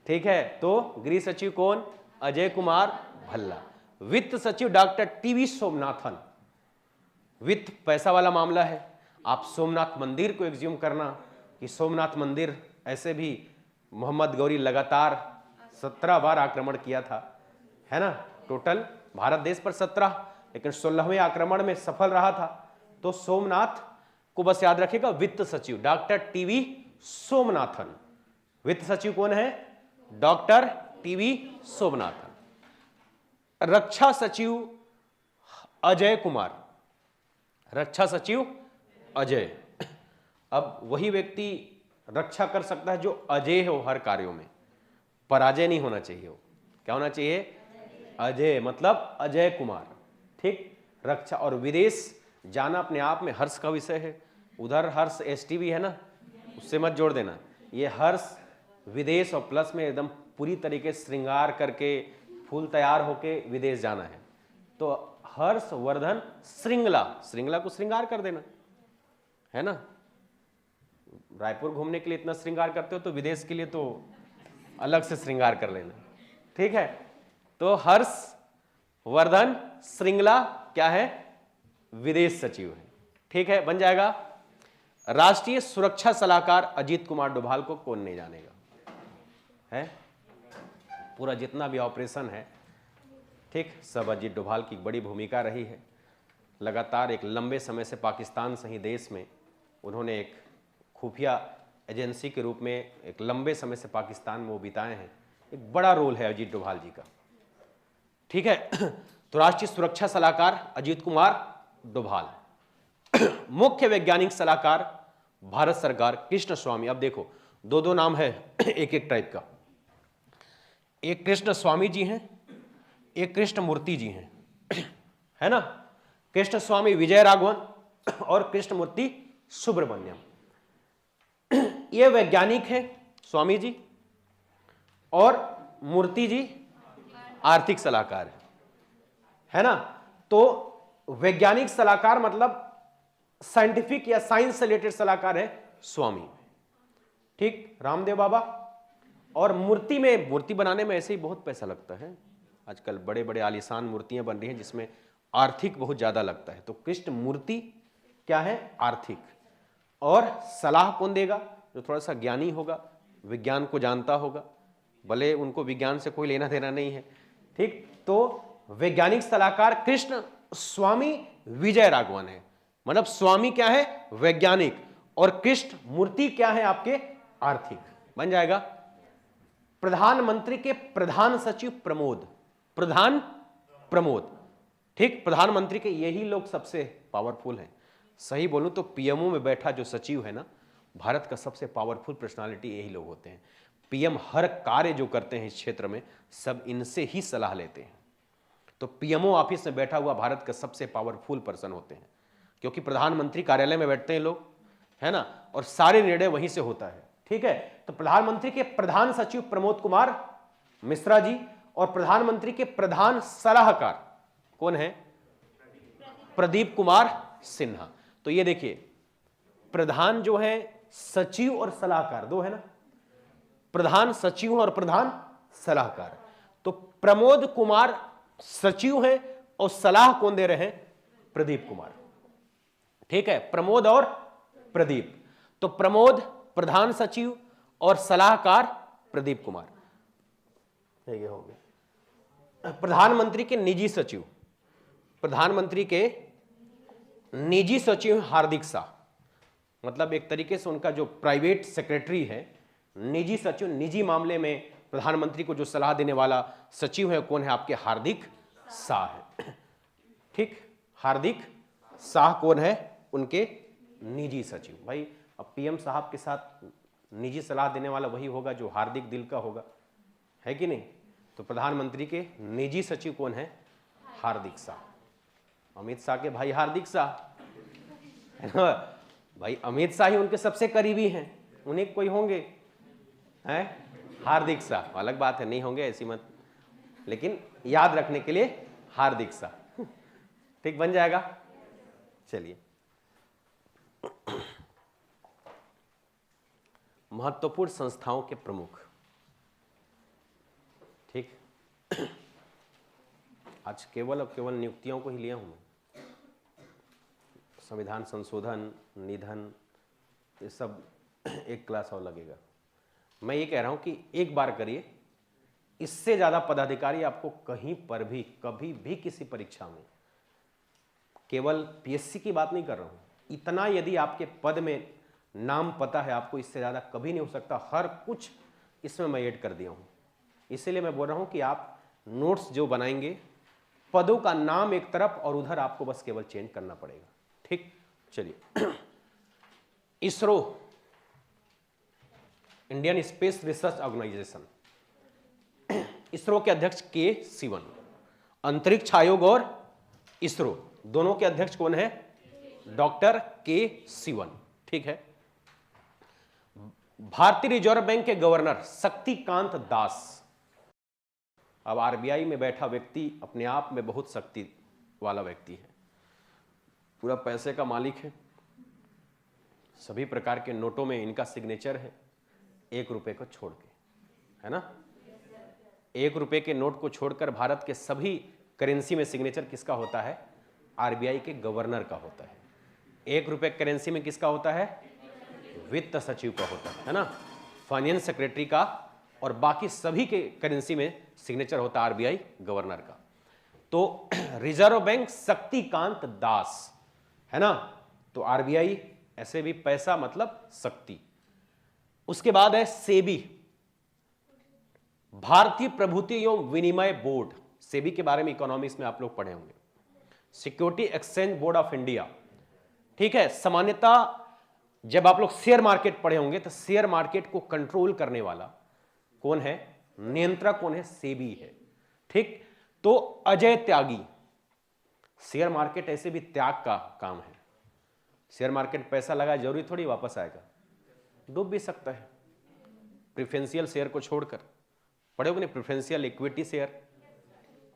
ठीक है, तो गृह सचिव कौन, अजय कुमार भल्ला। वित्त सचिव डॉक्टर टीवी सोमनाथन। वित्त पैसा वाला मामला है। आप सोमनाथ मंदिर को एग्ज्यूम करना कि सोमनाथ मंदिर, ऐसे भी मोहम्मद गौरी लगातार 17 बार आक्रमण किया था, है ना, टोटल भारत देश पर 17, लेकिन 16वें आक्रमण में सफल रहा था। तो सोमनाथ को बस याद रखिएगा, वित्त सचिव डॉक्टर टीवी सोमनाथन। वित्त सचिव कौन है, डॉक्टर टीवी सोमनाथन। रक्षा सचिव अजय कुमार, रक्षा सचिव अजय। अब वही व्यक्ति रक्षा कर सकता है जो अजय हो हर कार्यों में, पराजय नहीं होना चाहिए। हो क्या होना चाहिए, अजय, मतलब अजय कुमार। ठीक, रक्षा और विदेश जाना अपने आप में हर्ष का विषय है। उधर हर्ष एसटी भी है ना, उससे मत जोड़ देना। ये हर्ष विदेश और प्लस में एकदम पूरी तरीके से श्रृंगार करके फूल तैयार होके विदेश जाना है। तो हर्षवर्धन श्रृंगला, श्रृंगला को श्रृंगार कर देना, है ना। रायपुर घूमने के लिए इतना श्रृंगार करते हो तो विदेश के लिए तो अलग से श्रृंगार कर लेना। ठीक है, तो हर्षवर्धन श्रृंगला क्या है, विदेश सचिव है। ठीक है, बन जाएगा। राष्ट्रीय सुरक्षा सलाहकार अजीत कुमार डोभाल को कौन नहीं जानेगा, है? पूरा जितना भी ऑपरेशन है, ठीक, सब अजीत डोभाल की बड़ी भूमिका रही है। लगातार एक लंबे समय से पाकिस्तान सही देश में उन्होंने एक खुफिया एजेंसी के रूप में एक लंबे समय से पाकिस्तान में वो बिताए हैं। एक बड़ा रोल है अजीत डोभाल जी का। ठीक है, तो राष्ट्रीय सुरक्षा सलाहकार अजीत कुमार डोभाल। मुख्य वैज्ञानिक सलाहकार भारत सरकार कृष्ण स्वामी। अब देखो दो दो नाम है एक एक टाइप का, एक कृष्ण स्वामी जी हैं, एक कृष्ण मूर्ति जी हैं, है ना। कृष्ण स्वामी विजय राघवन और कृष्ण मूर्ति सुब्रमण्यम। ये वैज्ञानिक हैं स्वामी जी, और मूर्ति जी आर्थिक सलाहकार है ना। तो वैज्ञानिक सलाहकार मतलब साइंटिफिक या साइंस से रिलेटेड सलाहकार है स्वामी, ठीक, रामदेव बाबा। और मूर्ति में, मूर्ति बनाने में ऐसे ही बहुत पैसा लगता है। आजकल बड़े बड़े आलीशान मूर्तियां बन रही हैं जिसमें आर्थिक बहुत ज्यादा लगता है। तो कृष्ण मूर्ति क्या है, आर्थिक। और सलाह कौन देगा, जो थोड़ा सा ज्ञानी होगा, विज्ञान को जानता होगा, भले उनको विज्ञान से कोई लेना देना नहीं है, ठीक। तो वैज्ञानिक सलाहकार कृष्ण स्वामी विजय राघवन है, मतलब स्वामी क्या है, वैज्ञानिक, और कृष्ण मूर्ति क्या है, आपके आर्थिक। बन जाएगा। प्रधानमंत्री के प्रधान सचिव प्रमोद, प्रधान प्रमोद, ठीक। प्रधानमंत्री के यही लोग सबसे पावरफुल हैं। सही बोलूं तो पीएमओ में बैठा जो सचिव है ना, भारत का सबसे पावरफुल पर्सनालिटी यही लोग होते हैं। पीएम हर कार्य जो करते हैं इस क्षेत्र में, सब इनसे ही सलाह लेते हैं। तो पीएमओ ऑफिस में बैठा हुआ भारत का सबसे पावरफुल पर्सन होते हैं, क्योंकि प्रधानमंत्री कार्यालय में बैठते हैं लोग, है ना, और सारे निर्णय वहीं से होता है, ठीक है। तो प्रधानमंत्री के प्रधान सचिव प्रमोद कुमार मिश्रा जी, और प्रधानमंत्री के प्रधान सलाहकार कौन है, प्रदीप कुमार सिन्हा। तो ये देखिए, प्रधान जो है सचिव और सलाहकार दो है ना, प्रधान सचिव और प्रधान सलाहकार। तो प्रमोद कुमार सचिव है और सलाह कौन दे रहे हैं, प्रदीप कुमार, ठीक है, प्रमोद और प्रदीप। तो प्रमोद प्रधान सचिव और सलाहकार प्रदीप कुमार, ये हो गया। प्रधानमंत्री के निजी सचिव, प्रधानमंत्री के निजी सचिव हार्दिक शाह, मतलब एक तरीके से उनका जो प्राइवेट सेक्रेटरी है, निजी सचिव, निजी मामले में प्रधानमंत्री को जो सलाह देने वाला सचिव है कौन है? आपके हार्दिक शाह है। ठीक, हार्दिक शाह कौन है? उनके निजी सचिव। भाई अब पीएम साहब के साथ निजी सलाह देने वाला वही होगा जो हार्दिक दिल का होगा, है कि नहीं? तो प्रधानमंत्री के निजी सचिव कौन है? हार्दिक शाह। अमित शाह के भाई हार्दिक शाह है ना भाई, अमित शाह ही उनके सबसे करीबी हैं, उन्हें कोई होंगे हैं? हार्दिक शाह। अलग बात है नहीं होंगे ऐसी मत, लेकिन याद रखने के लिए हार्दिक शाह। ठीक, बन जाएगा। चलिए, महत्वपूर्ण संस्थाओं के प्रमुख। ठीक, आज केवल और केवल नियुक्तियों को ही लिया हूं मैं, संविधान संशोधन, निधन, ये सब एक क्लास और लगेगा। मैं ये कह रहा हूं कि एक बार करिए, इससे ज्यादा पदाधिकारी आपको कहीं पर भी कभी भी किसी परीक्षा में, केवल पीएससी की बात नहीं कर रहा हूं, इतना यदि आपके पद में नाम पता है आपको, इससे ज्यादा कभी नहीं हो सकता। हर कुछ इसमें मैं ऐड कर दिया हूं, इसीलिए मैं बोल रहा हूं कि आप नोट्स जो बनाएंगे, पदों का नाम एक तरफ और उधर आपको बस केवल चेंज करना पड़ेगा। ठीक, चलिए। ISRO, Indian space research organisation, ISRO के अध्यक्ष के सिवन। अंतरिक्ष आयोग और इसरो दोनों के अध्यक्ष कौन है? डॉक्टर के सिवन। ठीक है। भारतीय रिजर्व बैंक के गवर्नर शक्तिकांत दास। अब आरबीआई में बैठा व्यक्ति अपने आप में बहुत शक्ति वाला व्यक्ति है, पूरा पैसे का मालिक है, सभी प्रकार के नोटों में इनका सिग्नेचर है, 1 रुपए को छोड़ के, है ना? 1 रुपए के नोट को छोड़कर भारत के सभी करेंसी में सिग्नेचर किसका होता है? आरबीआई के गवर्नर का होता है। 1 रुपए करेंसी में किसका होता है? वित्त सचिव का होता है ना, फाइनेंस सेक्रेटरी का, और बाकी सभी के करेंसी में सिग्नेचर होता है आरबीआई गवर्नर का। तो रिजर्व बैंक शक्तिकांत दास, है ना? तो आरबीआई ऐसे भी पैसा मतलब शक्ति। उसके बाद है सेबी, भारतीय प्रभुति एवं विनिमय बोर्ड। सेबी के बारे में इकोनॉमिक्स में आप लोग पढ़े होंगे। Security exchange board of India. ठीक है, सामान्यतः जब आप लोग शेयर मार्केट पढ़े होंगे तो शेयर मार्केट को कंट्रोल करने वाला कौन है? नियंत्रक कौन है? सेबी है। ठीक, तो अजय त्यागी, शेयर मार्केट ऐसे भी त्याग का काम है। शेयर मार्केट पैसा लगा जरूरी थोड़ी वापस आएगा, डूब भी सकता है। प्रेफरेंशियल शेयर को छोड़कर, पढ़ोगे नहीं प्रेफरेंशियल इक्विटी शेयर,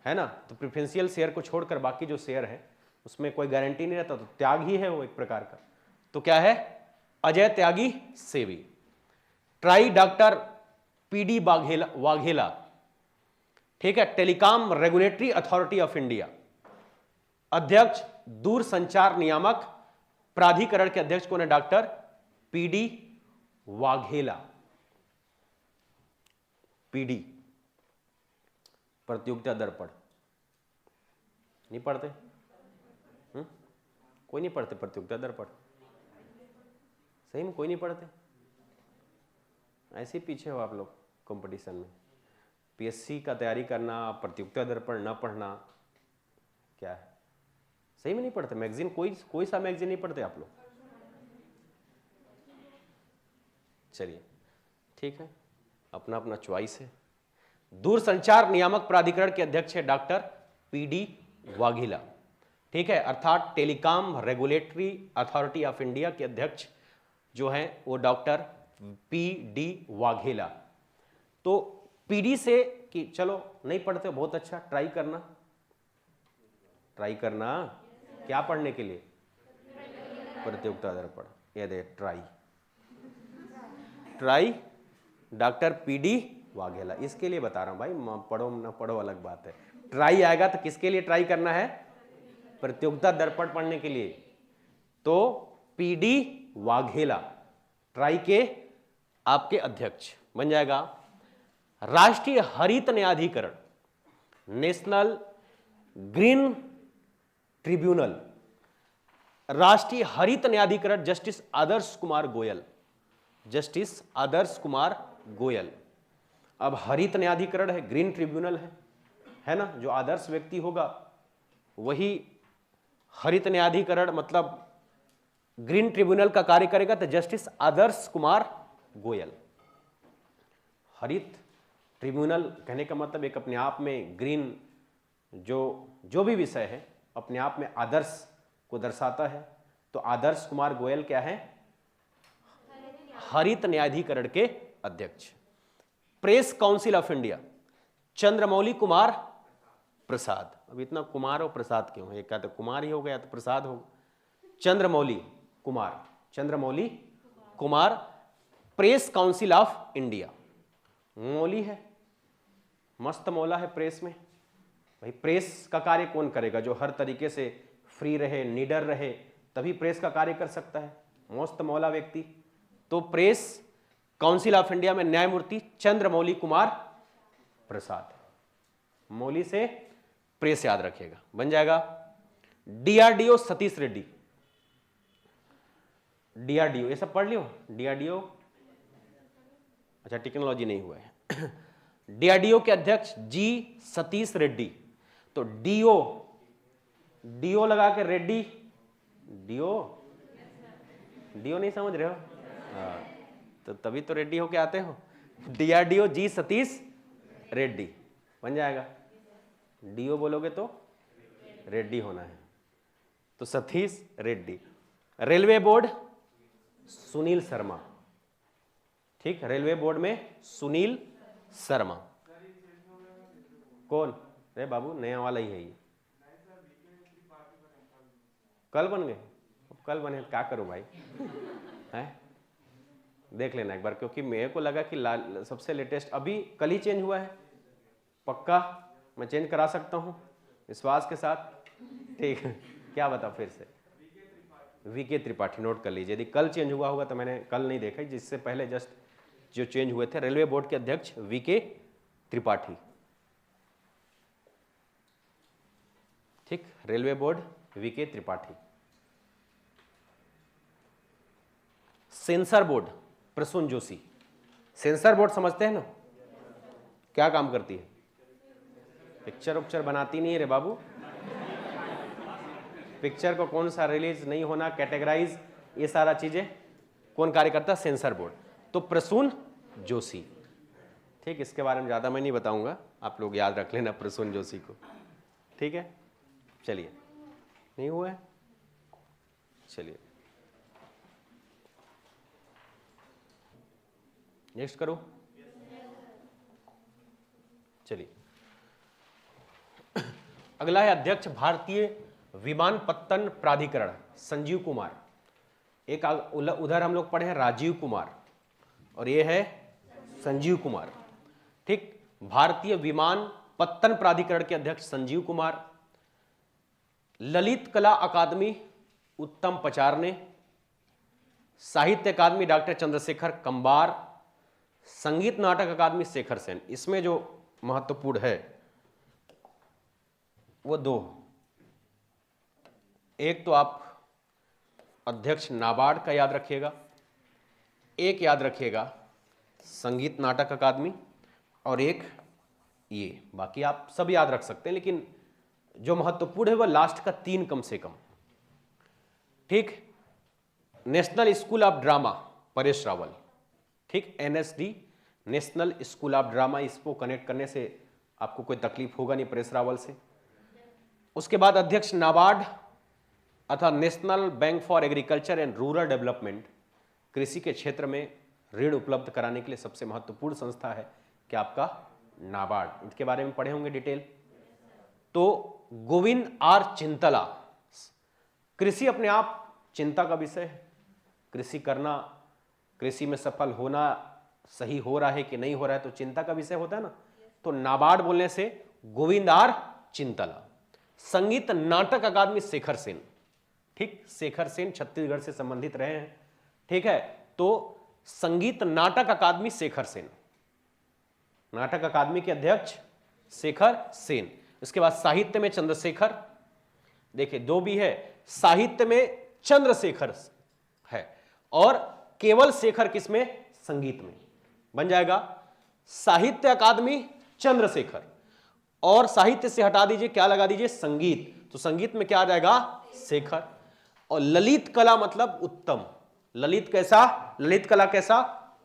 है ना? तो प्रेफरेंशियल शेयर को छोड़कर बाकी जो शेयर है उसमें कोई गारंटी नहीं रहता, तो त्याग ही है वो एक प्रकार का। तो क्या है? Ajay Tyagi SEBI. TRAI doctor PD Vaghela. ठीक है, telecom regulatory authority of India. अध्यक्ष दूरसंचार नियामक प्राधिकरण के अध्यक्ष कौन है? Doctor PD Vaghela. पीडी, प्रतियोगिता दर्पण नहीं पढ़ते? कोई नहीं पढ़ते प्रतियोगिता दर्पण? सही में कोई नहीं पढ़ते? ऐसे ही पीछे हो आप लोग कंपटीशन में। पीएससी का तैयारी करना, प्रतियोगिता दर्पण न पढ़ना, क्या है? सही में नहीं पढ़ते? मैगजीन कोई सा मैगजीन नहीं पढ़ते आप लोग? चलिए ठीक है, अपना अपना चॉइस है। दूरसंचार नियामक प्राधिकरण के अध्यक्ष है डॉक्टर पीडी वाघेला। ठीक है, अर्थात telecom regulatory authority of India के अध्यक्ष जो हैं वो डॉक्टर पीडी वाघेला। तो पीडी से कि चलो नहीं पढ़ते, बहुत अच्छा, ट्राई करना क्या पढ़ने के लिए? प्रतियोगिता दर्पण। ये they try doctor PD Vaghela, इसके लिए बता रहा हूं भाई, पढ़ो ना पढ़ो अलग बात है। ट्राई आएगा तो किसके लिए ट्राई करना है? प्रतियोगिता दर्पण पढ़ने के लिए। तो पीडी वाघेला ट्राई के आपके अध्यक्ष बन जाएगा। राष्ट्रीय हरित न्यायाधिकरण, नेशनल ग्रीन ट्रिब्यूनल, राष्ट्रीय हरित न्यायाधिकरण जस्टिस आदर्श कुमार गोयल, जस्टिस आदर्श कुमार गोयल। अब हरित न्यायाधिकरण है, ग्रीन ट्रिब्यूनल है ना, जो आदर्श व्यक्ति होगा वही हरित न्यायाधिकरण मतलब ग्रीन ट्रिब्यूनल का कार्य करेगा, तो जस्टिस आदर्श कुमार गोयल। हरित ट्रिब्यूनल कहने का मतलब एक अपने आप में ग्रीन जो भी विषय है अपने आप में आदर्श को दर्शाता है। तो आदर्श कुमार गोयल क्या है? हरित न्यायाधिकरण के अध्यक्ष। Press council of India Chandramouli Kumar Prasad. अब इतना कुमार और प्रसाद क्यों है? एक का तो कुमार ही हो गया तो प्रसाद हो। Chandramouli Kumar, Chandramouli Kumar, press council of India. Mouli है, मस्त मौला है प्रेस में। भाई प्रेस का कार्य कौन करेगा? जो हर तरीके से फ्री रहे, निडर रहे, तभी प्रेस का कार्य कर सकता है, मस्त मौला व्यक्ति। तो प्रेस काउंसिल ऑफ इंडिया में न्यायमूर्ति चंद्रमौली कुमार प्रसाद। मौली से प्रेस याद रखिएगा, बन जाएगा। डीआरडीओ सतीश रेड्डी। डीआरडीओ ये सब पढ़ लियो। डीआरडीओ, अच्छा टेक्नोलॉजी नहीं हुआ है। डीआरडीओ के अध्यक्ष जी सतीश रेड्डी। तो डीओ, डीओ लगा के रेड्डी, डीओ, डीओ नहीं समझ रहे हो? हाँ, तो तभी तो रेड्डी होके आते हो। डीआरडीओ जी सतीश रेड्डी बन जाएगा। डीओ बोलोगे तो रेड्डी होना है, तो सतीश रेड्डी। Railway board Sunil Sharma. ठीक, रेलवे बोर्ड में सुनील शर्मा। कौन? अरे बाबू नया वाला ही है ये। कल बन गए? कल बने क्या करूं भाई? है देख लेना एक बार, क्योंकि मेरे को लगा कि सबसे लेटेस्ट अभी कल ही चेंज हुआ है। पक्का मैं चेंज करा सकता हूं विश्वास के साथ। ठीक है, क्या बता फिर से? वीके त्रिपाठी, नोट कर लीजिए। यदि कल चेंज हुआ होगा तो मैंने कल नहीं देखा, जिससे पहले जस्ट जो चेंज हुए थे। रेलवे बोर्ड के अध्यक्ष वीके त्रिपाठी। ठीक, railway board VK Tripathi. Censor board Prasoon Joshi. Censor board समझते हैं ना, क्या काम करती है? पिक्चर उक्चर बनाती नहीं है रे बाबू। पिक्चर को कौन सा रिलीज नहीं होना, कैटेगराइज, ये सारा चीजें कौन कार्य करता है? Sensor board. तो प्रसून जोशी। ठीक, इसके बारे में ज्यादा मैं नहीं बताऊंगा, आप लोग याद रख लेना प्रसून जोशी को। ठीक है, चलिए। नहीं हुआ है? चलिए नेक्स्ट करो। चलिए अगला है अध्यक्ष भारतीय विमानपत्तन प्राधिकरण संजीव कुमार। एक उधर हम लोग पढ़े हैं राजीव कुमार, और ये है संजीव कुमार। ठीक, भारतीय विमानपत्तन प्राधिकरण के अध्यक्ष संजीव कुमार। ललित कला अकादमी उत्तम पचारने। साहित्य अकादमी डॉक्टर चंद्रशेखर कंबार। संगीत नाटक अकादमी शेखर सेन। इसमें जो महत्वपूर्ण है वो दो, एक तो आप अध्यक्ष नाबार्ड का याद रखिएगा, एक याद रखिएगा संगीत नाटक अकादमी, और एक ये, बाकी आप सब याद रख सकते हैं, लेकिन जो महत्वपूर्ण है वह लास्ट का 3 कम से कम। ठीक, national school of drama Paresh Rawal. ठीक, NSD national school of drama, इसको कनेक्ट करने से आपको कोई तकलीफ होगा नहीं परेश रावल से। उसके बाद अध्यक्ष नाबार्ड अथवा national bank for agriculture and rural development, कृषि के क्षेत्र में ऋण उपलब्ध कराने के लिए सबसे महत्वपूर्ण संस्था है कि आपका नाबार्ड। इसके बारे में पढ़े होंगे डिटेल। तो गोविंद आर चिंतला, कृषि अपने आप चिंता का विषय है। कृषि करना, कृषि में सफल होना, सही हो रहा है कि नहीं हो रहा है, तो चिंता का विषय होता है ना। तो नाबार्ड बोलने से गोविंद आर चिंतला। संगीत नाटक अकादमी शेखर सेन। ठीक, शेखर सेन छत्तीसगढ़ से संबंधित रहे हैं। ठीक है, तो संगीत नाटक अकादमी शेखर सेन, नाटक अकादमी के अध्यक्ष शेखर सेन। इसके बाद साहित्य में चंद्रशेखर, देखिए 2 भी है। साहित्य में चंद्रशेखर है, और केवल शेखर किसमें? संगीत में। बन जाएगा साहित्य अकादमी चंद्रशेखर, और साहित्य से हटा दीजिए, क्या लगा दीजिए? संगीत। तो संगीत में क्या आ जाएगा? शेखर। और ललित कला मतलब उत्तम। ललित कैसा? ललित कला कैसा?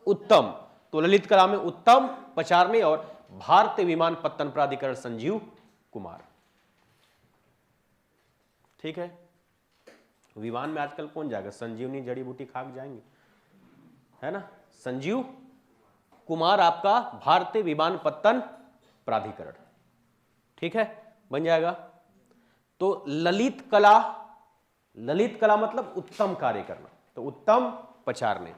उत्तम। तो ललित कला में उत्तम पचारने, और भारतीय विमानपत्तन प्राधिकरण संजीव कुमार। ठीक है, विमान में आजकल कौन जाएगा? संजीवनी जड़ी बूटी खा के जाएंगे, है ना? संजीव कुमार आपका भारतीय विमानपत्तन प्राधिकरण। ठीक है, बन जाएगा। तो ललित कला, ललित कला मतलब उत्तम कार्य करना, तो उत्तम पचारने।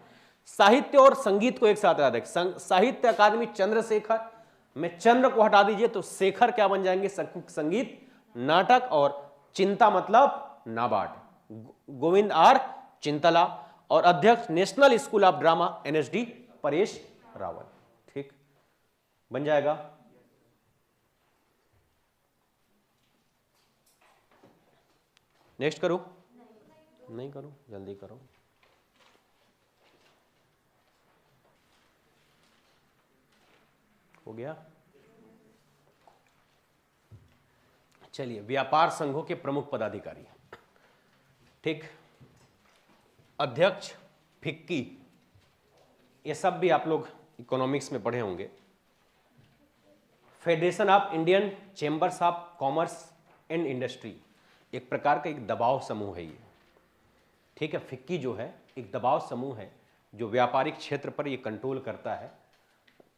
साहित्य और संगीत को एक साथ याद रखें। साहित्य अकादमी चंद्रशेखर में चंद्र को हटा दीजिए तो शेखर क्या बन जाएंगे? संगीत, नाटक, और चिंता मतलब नाबार्ड, गोविंद आर चिंतला, और अध्यक्ष national school of drama NSD Paresh Rawal. ठीक, बन जाएगा। नेक्स्ट करो? नहीं करो, जल्दी करो। हो गया? चलिए, व्यापार संघों के प्रमुख पदाधिकारी। ठीक, अध्यक्ष, फिक्की, ये सब भी आप लोग इकोनॉमिक्स में पढ़े होंगे। Federation of Indian chambers of commerce and industry, एक प्रकार का एक दबाव समूह है ये। ठीक है, फिक्की जो है एक दबाव समूह है जो व्यापारिक क्षेत्र पर ये कंट्रोल करता है।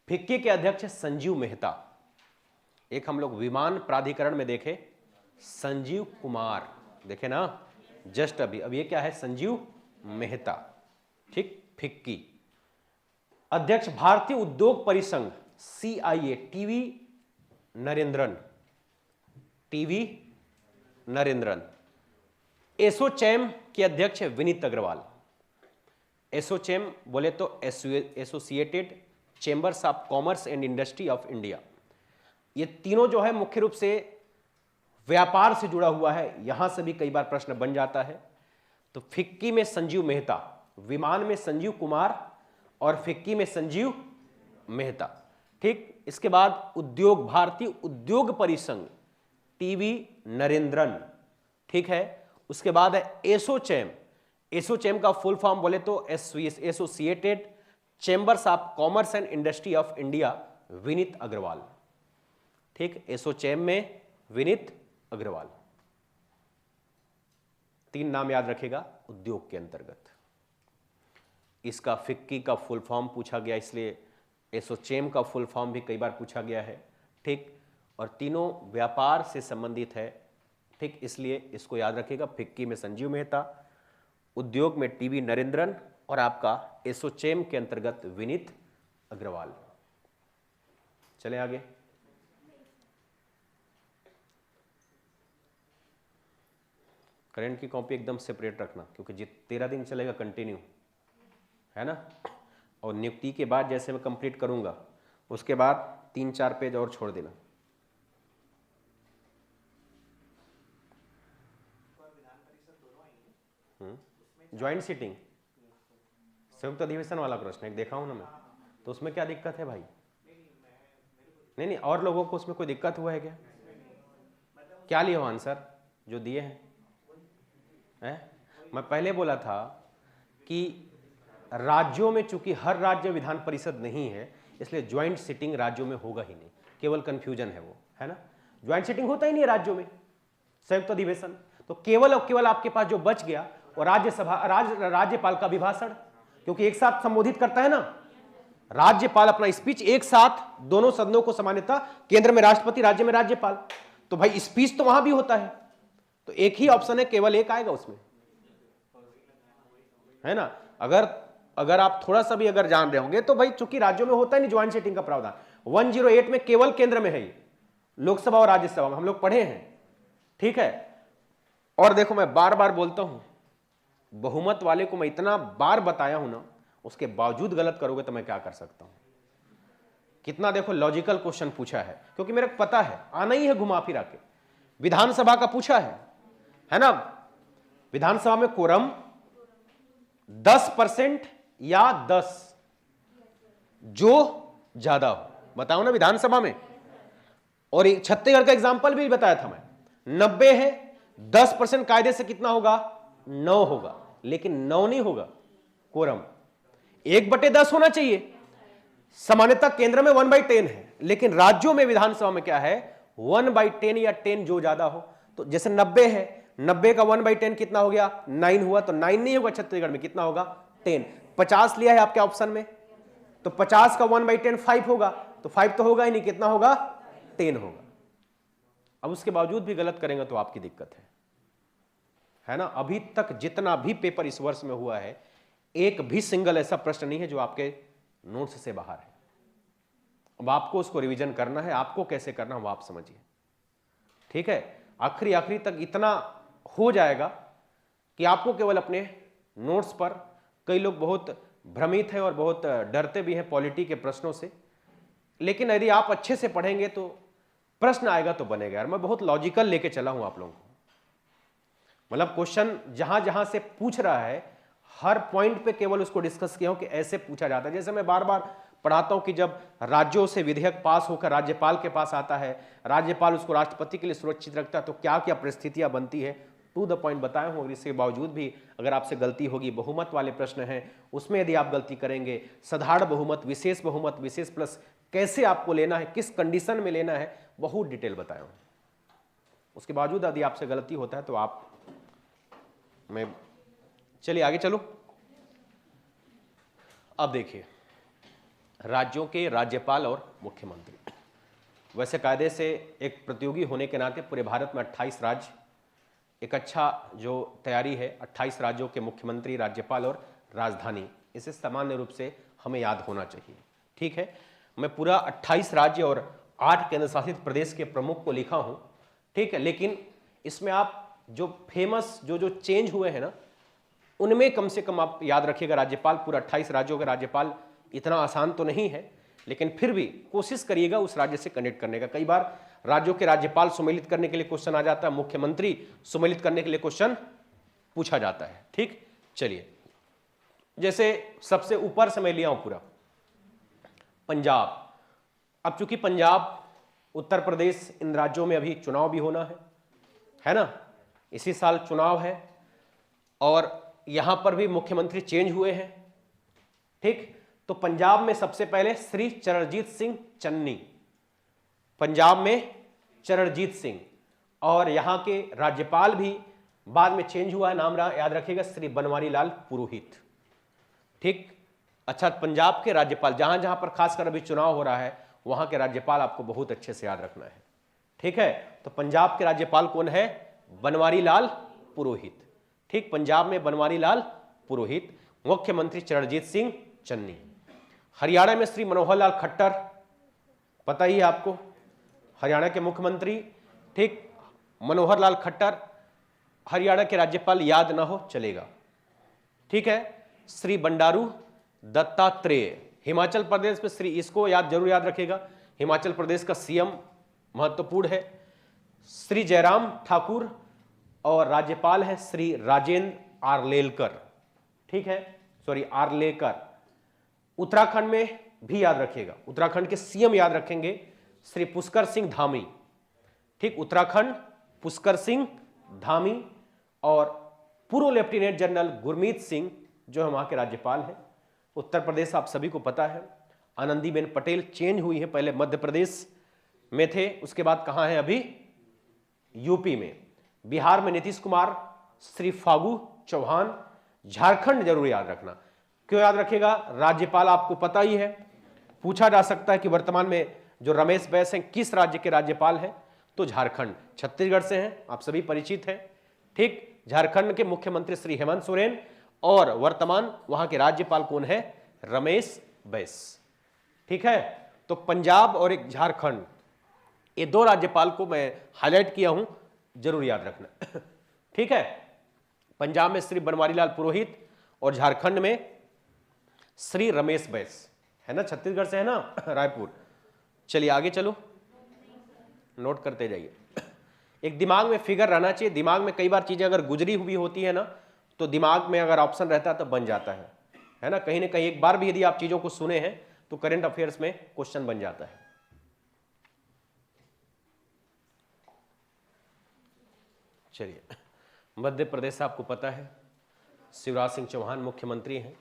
फिक्की के अध्यक्ष है संजीव मेहता। एक हम लोग विमान प्राधिकरण में देखे संजीव कुमार, देखे ना जस्ट अभी। अब ये क्या है? संजीव मेहता। ठीक, फिक्की। अध्यक्ष भारतीय उद्योग परिसंघ CIA TV Narendran, TV Narendran. ASSOCHAM के अध्यक्ष है विनीत अग्रवाल। एसोचैम बोले तो associated chambers of commerce and industry of India. ये तीनों जो है मुख्य रूप से व्यापार से जुड़ा हुआ है, यहां से भी कई बार प्रश्न बन जाता है। तो फिक्की में संजीव मेहता, विमान में संजीव कुमार, और फिक्की में संजीव मेहता। ठीक, इसके बाद उद्योग, भारतीय उद्योग परिसंघ टीवी नरेंद्रन। ठीक है, उसके बाद है एसोचैम। एसोचैम का फुल फॉर्म बोले तो associated chambers of commerce and industry of India, Vineet Agarwal. ठीक, एसोचैम में विनीत अग्रवाल। 3 नाम याद रखेगा उद्योग के अंतर्गत। इसका फिक्की का फुल फॉर्म पूछा गया, इसलिए एसोचैम का फुल फॉर्म भी कई बार पूछा गया है। ठीक, और तीनों व्यापार से संबंधित है। ठीक, इसलिए इसको याद रखेगा। फिक्की में संजीव मेहता, उद्योग में टीवी नरेंद्रन, और आपका एसोचैम के अंतर्गत विनीत अग्रवाल। चले आगे। करंट की कॉपी एकदम सेपरेट रखना, क्योंकि 13 दिन चलेगा कंटिन्यू, है ना। और नियुक्ति के बाद जैसे मैं कंप्लीट करूंगा उसके बाद 3-4 पेज और छोड़ देना। ज्वाइंट सीटिंग, संयुक्त अधिवेशन वाला प्रश्न एक देखा हूं ना मैं, तो उसमें क्या दिक्कत है भाई? नहीं, और लोगों को उसमें कोई दिक्कत हुआ है क्या? क्या लिए हो आंसर जो दिए हैं? मैं पहले बोला था कि राज्यों में चूंकि हर राज्य विधान परिषद नहीं है, इसलिए ज्वाइंट सीटिंग राज्यों में होगा ही नहीं, केवल कंफ्यूजन है वो, है ना। ज्वाइंट सीटिंग होता ही नहीं है राज्यों में, संयुक्त अधिवेशन। तो केवल और केवल आपके पास जो बच गया वो राज्यसभा, राज्यपाल का अभिभाषण, क्योंकि एक साथ संबोधित करता है ना राज्यपाल अपना स्पीच एक साथ, दोनों सदनों को सामान्यतः, केंद्र में राष्ट्रपति, राज्य में राज्यपाल। तो भाई स्पीच तो वहां भी होता है, तो एक ही ऑप्शन है, केवल एक आएगा उसमें, है ना। अगर आप थोड़ा सा भी अगर जान रहे होंगे तो भाई चूंकि राज्यों में होता है नहीं ज्वाइंट सीटिंग का प्रावधान, 108 में केवल केंद्र में है, लोकसभा और राज्यसभा में हम लोग पढ़े हैं। ठीक है, और देखो मैं बार बार बोलता हूं, बहुमत वाले को मैं इतना बार बताया हूं ना, उसके बावजूद गलत करोगे तो मैं क्या कर सकता हूं। कितना देखो लॉजिकल क्वेश्चन पूछा है, क्योंकि मेरे को पता है आना ही है घुमा फिरा के। विधानसभा का पूछा है ना, विधानसभा में कोरम 10% या 10 जो ज्यादा हो, बताओ ना विधानसभा में। और छत्तीसगढ़ का एग्जाम्पल भी बताया था मैं, 90 है, 10% कायदे से कितना होगा, 9 होगा, लेकिन 9 नहीं होगा कोरम, 1/10 होना चाहिए। सामान्यतः केंद्र में 1/10 है, लेकिन राज्यों में विधानसभा में क्या है, 1/10 या 10 जो ज्यादा हो। तो जैसे 90 है, 90 का 1/10 कितना हो गया, 9 हुआ, तो 9 नहीं होगा छत्तीसगढ़ में, कितना होगा, 10। 50 लिया है आपके ऑप्शन में, तो 50 का 1/10 5 होगा, तो 5 तो होगा ही नहीं, कितना होगा, 10 होगा। अब उसके बावजूद भी गलत करेंगे तो आपकी दिक्कत है ना। अभी तक जितना भी पेपर इस वर्ष में हुआ है, एक भी सिंगल ऐसा प्रश्न नहीं है जो आपके नोट्स से बाहर है। अब आपको उसको रिवीजन करना है, आपको कैसे करना है वो आप समझिए, ठीक है। आखिरी तक इतना हो जाएगा कि आपको केवल अपने नोट्स पर, कई लोग बहुत भ्रमित हैं और बहुत डरते भी हैं पॉलिटी के प्रश्नों से, लेकिन यदि आप अच्छे से पढ़ेंगे तो प्रश्न आएगा तो बनेगा। यार मैं बहुत लॉजिकल लेके चला हूं आप लोगों को, मतलब क्वेश्चन जहां जहां से पूछ रहा है हर पॉइंट पे केवल उसको डिस्कस किया हूं कि ऐसे पूछा जाता है। जैसे मैं बार बार पढ़ाता हूं कि जब राज्यों से विधेयक पास होकर राज्यपाल के पास आता है, राज्यपाल उसको राष्ट्रपति के लिए सुरक्षित रखता है, तो क्या क्या परिस्थितियां बनती है, टू द पॉइंट बताया हूं। और इसके बावजूद भी अगर आपसे गलती होगी, बहुमत वाले प्रश्न हैं उसमें यदि आप गलती करेंगे, साधारण बहुमत, विशेष प्लस कैसे आपको लेना है, किस कंडीशन में लेना है, बहुत डिटेल बताया हूं। उसके बावजूद यदि आपसे गलती होता है तो आप, मैं, चलिए आगे चलो। अब देखिए राज्यों के राज्यपाल और मुख्यमंत्री, वैसे कायदे से एक प्रतियोगी होने के नाते पूरे भारत में 28 राज्य, एक अच्छा जो तैयारी है, 28 राज्यों के मुख्यमंत्री, राज्यपाल और राजधानी, इसे सामान्य रूप से हमें याद होना चाहिए, ठीक है। मैं पूरा 28 राज्य और 8 केंद्र शासित प्रदेश के प्रमुख को लिखा हूं, ठीक है, लेकिन इसमें आप जो फेमस जो चेंज हुए हैं ना, उनमें कम से कम आप याद रखिएगा। राज्यपाल, पूरा 28 राज्यों के राज्यपाल इतना आसान तो नहीं है, लेकिन फिर भी कोशिश करिएगा उस राज्य से कनेक्ट करने का। कई बार राज्यों के राज्यपाल सम्मिलित करने के लिए क्वेश्चन आ जाता है, मुख्यमंत्री सम्मिलित करने के लिए क्वेश्चन पूछा जाता है, ठीक। चलिए, जैसे सबसे ऊपर से मैं लिया हूं पूरा पंजाब। अब चूंकि पंजाब, उत्तर प्रदेश, इन राज्यों में अभी चुनाव भी होना है ना, इसी साल चुनाव है और यहां पर भी मुख्यमंत्री चेंज हुए हैं, ठीक। तो पंजाब में सबसे पहले श्री चरणजीत सिंह चन्नी, पंजाब में चरणजीत सिंह, और यहां के राज्यपाल भी बाद में चेंज हुआ है, नाम याद रखिएगा, श्री बनवारी लाल पुरोहित, ठीक। अच्छा, पंजाब के राज्यपाल, जहां जहां पर खासकर अभी चुनाव हो रहा है वहां के राज्यपाल आपको बहुत अच्छे से याद रखना है, ठीक है। तो पंजाब के राज्यपाल कौन है, बनवारी लाल पुरोहित, ठीक। पंजाब में बनवारी लाल पुरोहित, मुख्यमंत्री चरणजीत सिंह चन्नी। हरियाणा में श्री मनोहर लाल खट्टर, पता ही है आपको, हरियाणा के मुख्यमंत्री, ठीक, मनोहर लाल खट्टर। हरियाणा के राज्यपाल याद ना हो चलेगा, ठीक है। श्री बंडारू दत्तात्रेय। हिमाचल प्रदेश में श्री, इसको जरूर याद रखिएगा, हिमाचल प्रदेश का सीएम महत्वपूर्ण है, श्री जयराम ठाकुर, और राज्यपाल है श्री राजेंद्र आर्लेकर, ठीक है, सॉरी आर्लेकर। उत्तराखंड में भी याद रखिएगा, उत्तराखंड के सीएम याद रखेंगे श्री पुष्कर सिंह धामी, ठीक, उत्तराखंड पुष्कर सिंह धामी। और पूर्व लेफ्टिनेंट जनरल गुरमीत सिंह जो है वहां के राज्यपाल हैं। उत्तर प्रदेश आप सभी को पता है, आनंदीबेन पटेल चेंज हुई है, पहले मध्य प्रदेश में थे, उसके बाद कहां है, अभी यूपी में। बिहार में नीतीश कुमार, श्री फागू चौहान। झारखंड जरूर याद रखना, क्यों याद रखेगा, राज्यपाल आपको पता ही है, पूछा जा सकता है कि वर्तमान में जो रमेश बैस हैं किस राज्य के राज्यपाल हैं, तो झारखंड, छत्तीसगढ़ से हैं, आप सभी परिचित हैं, ठीक। झारखंड के मुख्यमंत्री श्री हेमंत सोरेन, और वर्तमान वहां के राज्यपाल कौन है, रमेश बैस, ठीक है। तो पंजाब और एक झारखंड, ये दो राज्यपाल को मैं हाईलाइट किया हूं, जरूर याद रखना, ठीक है। पंजाब में श्री बनवारी लाल पुरोहित और झारखंड में श्री रमेश बैस, है ना, छत्तीसगढ़ से है ना, रायपुर। चलिए आगे चलो, नोट करते जाइए। एक दिमाग में फिगर रहना चाहिए। दिमाग में कई बार चीजें अगर गुजरी हुई होती है ना, तो दिमाग में अगर ऑप्शन रहता है तो बन जाता है ना कहीं एक बार भी यदि आप चीजों को सुने हैं तो करंट अफेयर्स में क्वेश्चन बन जाता है। चलिए, मध्य प्रदेश आपको पता है, शिवराज सिंह चौहान मुख्यमंत्री हैं,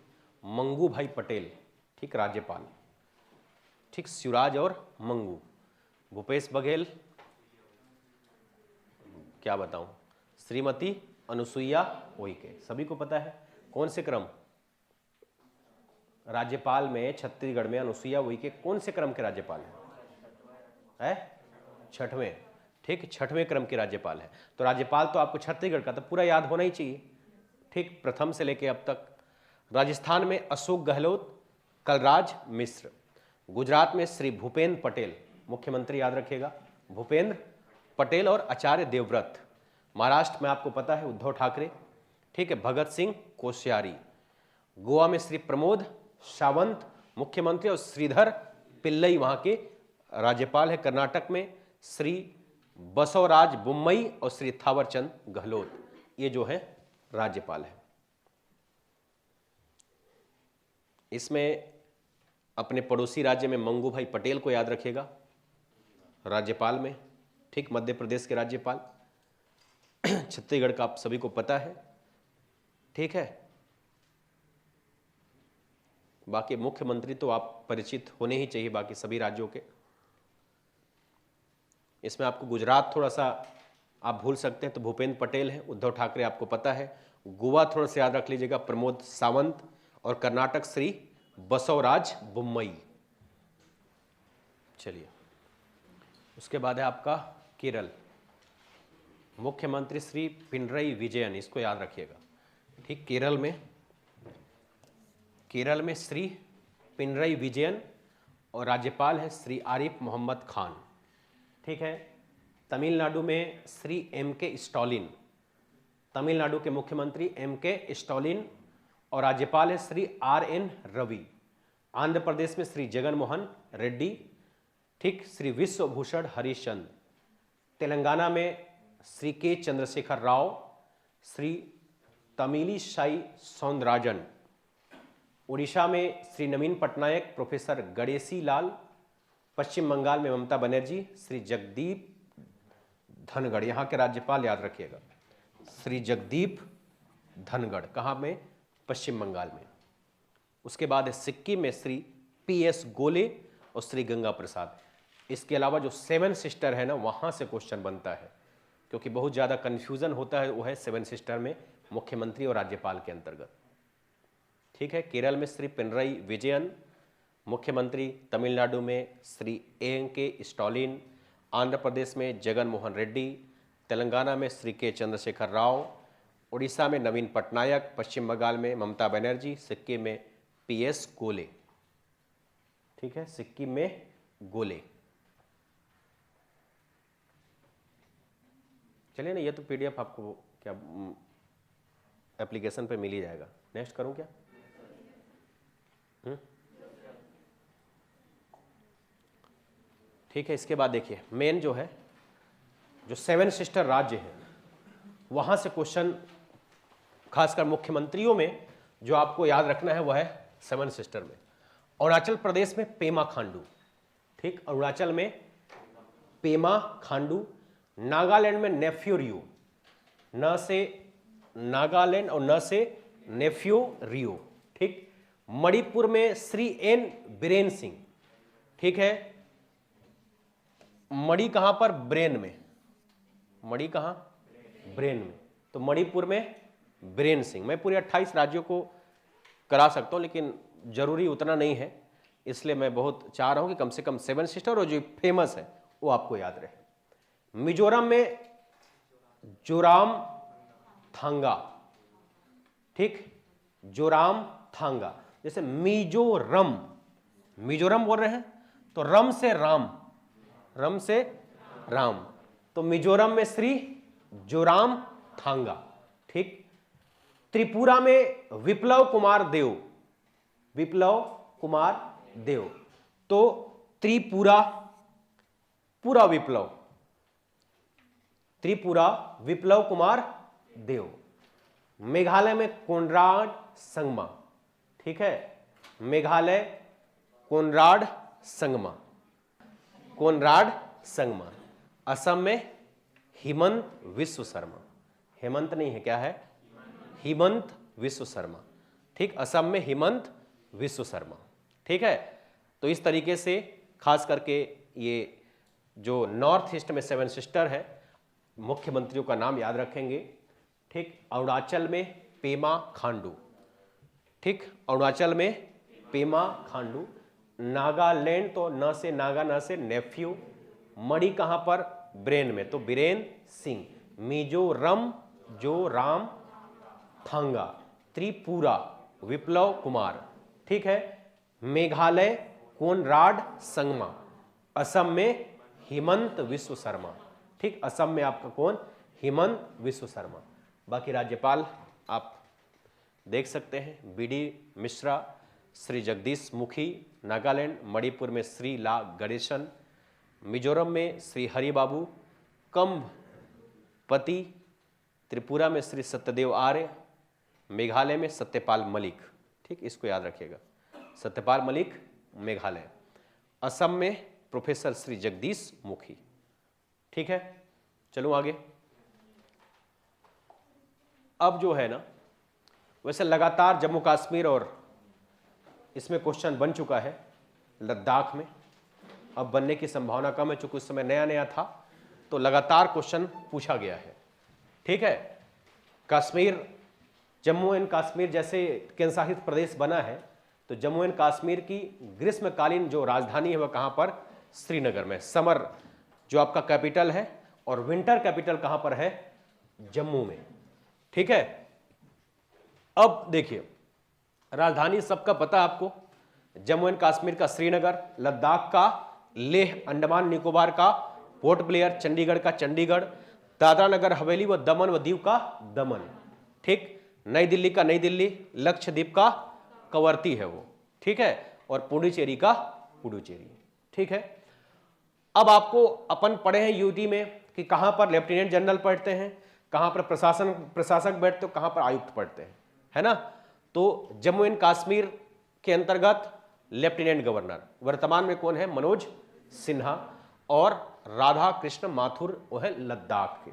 मंगू भाई पटेल ठीक राज्यपाल, ठीक शिवराज और मंगू, भूपेश बघेल क्या बताऊं, श्रीमती अनुसुईया उइके, सभी को पता है। कौन से क्रम राज्यपाल में छत्तीसगढ़ में अनुसुईया उइके कौन से क्रम के राज्यपाल है? छठवें, ठीक, छठवें क्रम के राज्यपाल है। तो राज्यपाल तो आपको छत्तीसगढ़ का तो पूरा याद होना ही चाहिए, ठीक, प्रथम से लेके अब तक। राजस्थान में अशोक गहलोत, कलराज मिश्र, गुजरात में श्री भूपेंद्र पटेल मुख्यमंत्री, याद रखिएगा भूपेंद्र पटेल और आचार्य देवव्रत। महाराष्ट्र में आपको पता है उद्धव ठाकरे, ठीक है, भगत सिंह कोश्यारी। गोवा में श्री प्रमोद सावंत मुख्यमंत्री और श्रीधर पिल्लई वहां के राज्यपाल है। कर्नाटक में श्री बसवराज बोम्मई और श्री थावरचंद गहलोत, ये जो है राज्यपाल है। इसमें अपने पड़ोसी राज्य में मंगू भाई पटेल को याद रखिएगा राज्यपाल में, ठीक, मध्य प्रदेश के राज्यपाल। छत्तीसगढ़ का आप सभी को पता है, ठीक है। बाकी मुख्यमंत्री तो आप परिचित होने ही चाहिए बाकी सभी राज्यों के। इसमें आपको गुजरात थोड़ा सा आप भूल सकते हैं तो भूपेंद्र पटेल है, उद्धव ठाकरे आपको पता है। गोवा थोड़ा सा याद रख लीजिएगा प्रमोद सावंत, और कर्नाटक श्री बसवराज बोम्मई। चलिए, उसके बाद है आपका केरल, मुख्यमंत्री श्री पिनरई विजयन, इसको याद रखिएगा, ठीक। केरल में श्री पिनरई विजयन और राज्यपाल है श्री आरिफ मोहम्मद खान, ठीक है। तमिलनाडु में श्री M.K. स्टालिन, तमिलनाडु के मुख्यमंत्री M.K. स्टालिन और राज्यपाल है श्री R.N. रवि। आंध्र प्रदेश में श्री जगन मोहन रेड्डी, ठीक, श्री विश्वभूषण हरिश्चंद्र। तेलंगाना में श्री के चंद्रशेखर राव, श्री तमिलिसाई सौंदरराजन। उड़ीसा में श्री नवीन पटनायक, प्रोफेसर गणेशी लाल। पश्चिम बंगाल में ममता बनर्जी, श्री जगदीप धनगढ़, यहाँ के राज्यपाल याद रखिएगा श्री जगदीप धनगढ़, कहाँ में? पश्चिम बंगाल में। उसके बाद है सिक्किम में श्री P.S. गोले और श्री गंगा प्रसाद। इसके अलावा जो 7 सिस्टर है ना, वहाँ से क्वेश्चन बनता है, क्योंकि बहुत ज़्यादा कन्फ्यूज़न होता है, वो है 7 सिस्टर में मुख्यमंत्री और राज्यपाल के अंतर्गत, ठीक है। केरल में श्री पिनरई विजयन मुख्यमंत्री, तमिलनाडु में श्री M.K. स्टालिन, आंध्र प्रदेश में जगन मोहन रेड्डी, तेलंगाना में श्री के चंद्रशेखर राव, उड़ीसा में नवीन पटनायक, पश्चिम बंगाल में ममता बनर्जी, सिक्किम में P.S. गोले, ठीक है, सिक्किम में गोले। चलिए ना, ये तो PDF आपको क्या एप्लीकेशन पे मिल ही जाएगा। नेक्स्ट करूं क्या? ठीक है। इसके बाद देखिए मेन जो है, जो 7 सिस्टर राज्य है वहां से क्वेश्चन, खासकर मुख्यमंत्रियों में जो आपको याद रखना है वह है 7 सिस्टर में। अरुणाचल प्रदेश में पेमा खांडू, ठीक, अरुणाचल में पेमा खांडू। नागालैंड में नेफ्यू रियो, न से नागालैंड और न से नेफ्यू रियो, ठीक। मणिपुर में श्री N. बीरेन सिंह, ठीक है। मणि कहां पर? ब्रेन में। मणि कहां? ब्रेन में। तो मणिपुर में बीरेन सिंह। मैं पूरे 28 राज्यों को करा सकता हूं, लेकिन जरूरी उतना नहीं है, इसलिए मैं बहुत चाह रहा हूं कि कम से कम 7 सिस्टर और जो फेमस है वो आपको याद रहे। मिजोरम में जोराम थांगा, ठीक, जोराम थांगा। जैसे मिजोरम, मिजोरम बोल रहे हैं तो रम से राम, रम से राम, तो मिजोरम में श्री जोराम थांगा, ठीक। त्रिपुरा में विप्लव कुमार देव, विप्लव कुमार देव, तो त्रिपुरा पूरा विप्लव, त्रिपुरा विप्लव कुमार देव। मेघालय में कोनराड संगमा, ठीक है, मेघालय कोनराड संगमा, कोनराड संगमा। असम में हिमंत विश्व शर्मा, हेमंत नहीं है, क्या है, हिमंत विश्व शर्मा, ठीक, असम में हिमंत विश्व शर्मा, ठीक है। तो इस तरीके से खास करके ये जो नॉर्थ ईस्ट में 7 सिस्टर है, मुख्यमंत्रियों का नाम याद रखेंगे, ठीक। अरुणाचल में पेमा खांडू, ठीक, अरुणाचल में पेमा खांडू। नागालैंड तो न से नागा, न से नेफ्यू। मणि कहां पर, ब्रेन में, तो बीरेन सिंह। मिजोरम जो राम थांगा। त्रिपुरा विप्लव कुमार, ठीक है। मेघालय कोनराड संगमा। असम में हिमंत विश्व शर्मा, ठीक, असम में आपका कौन, हिमंत विश्व शर्मा। बाकी राज्यपाल आप देख सकते हैं, बीडी मिश्रा, श्री जगदीश मुखी। नागालैंड, मणिपुर में श्री ला गणेशन। मिजोरम में श्री हरिबाबू कंभपति। त्रिपुरा में श्री सत्यदेव आर्य। मेघालय में सत्यपाल मलिक, ठीक, इसको याद रखिएगा, सत्यपाल मलिक मेघालय। असम में प्रोफेसर श्री जगदीश मुखी, ठीक है। चलो आगे। अब जो है ना, वैसे लगातार जम्मू कश्मीर और इसमें क्वेश्चन बन चुका है, लद्दाख में अब बनने की संभावना कम है, चूंकि उस समय नया नया था, तो लगातार क्वेश्चन पूछा गया है, ठीक है। कश्मीर, जम्मू एंड कश्मीर जैसे केंद्र शासित प्रदेश बना है, तो जम्मू एंड कश्मीर की ग्रीष्मकालीन जो राजधानी है वह कहां पर, श्रीनगर में। समर जो आपका कैपिटल है, और विंटर कैपिटल कहां पर है, जम्मू में, ठीक है। अब देखिए, राजधानी सबका पता है आपको, जम्मू एंड कश्मीर का श्रीनगर, लद्दाख का लेह, अंडमान निकोबार का पोर्ट ब्लेयर, चंडीगढ़ का चंडीगढ़, दादरा नगर हवेली व दमन व दीव का दमन, ठीक। नई दिल्ली का नई दिल्ली, लक्षद्वीप का कवरती है वो, ठीक है, और पुडुचेरी का पुडुचेरी, ठीक है। अब आपको अपन पढ़े हैं यूटी में कि कहां पर लेफ्टिनेंट जनरल पढ़ते हैं, कहां पर प्रशासक बैठते हो, कहां पर आयुक्त पढ़ते हैं, है ना। तो जम्मू एंड कश्मीर के अंतर्गत लेफ्टिनेंट गवर्नर वर्तमान में कौन है, मनोज सिन्हा, और राधा कृष्ण माथुर वो है लद्दाख के।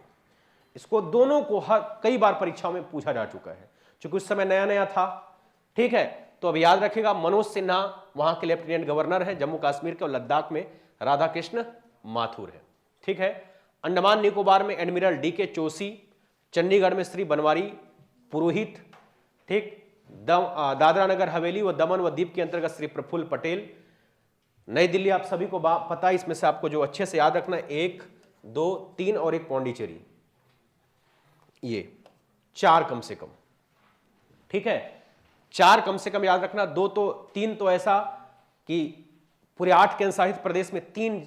इसको दोनों को कई बार परीक्षाओं में पूछा जा चुका है, क्योंकि उस समय नया नया था, ठीक है। तो अब याद रखिएगा, मनोज सिन्हा वहां के लेफ्टिनेंट गवर्नर है जम्मू कश्मीर के, और लद्दाख में राधा कृष्ण माथुर है, ठीक है। अंडमान निकोबार में एडमिरल डी.के. चोसी, चंडीगढ़ में श्री बनवारी पुरोहित, ठीक। दादरा नगर हवेली व दमन व दीव के अंतर्गत श्री प्रफुल्ल पटेल। नई दिल्ली आप सभी को पता है, इसमें से आपको जो अच्छे से याद रखना है, 1, 2, 3 और एक पौंडीचेरी, ये 4 कम से कम, ठीक है। 4 कम से कम याद रखना, 2 तो 3 तो ऐसा कि पूरे 8 केंद्र शासित प्रदेश में 3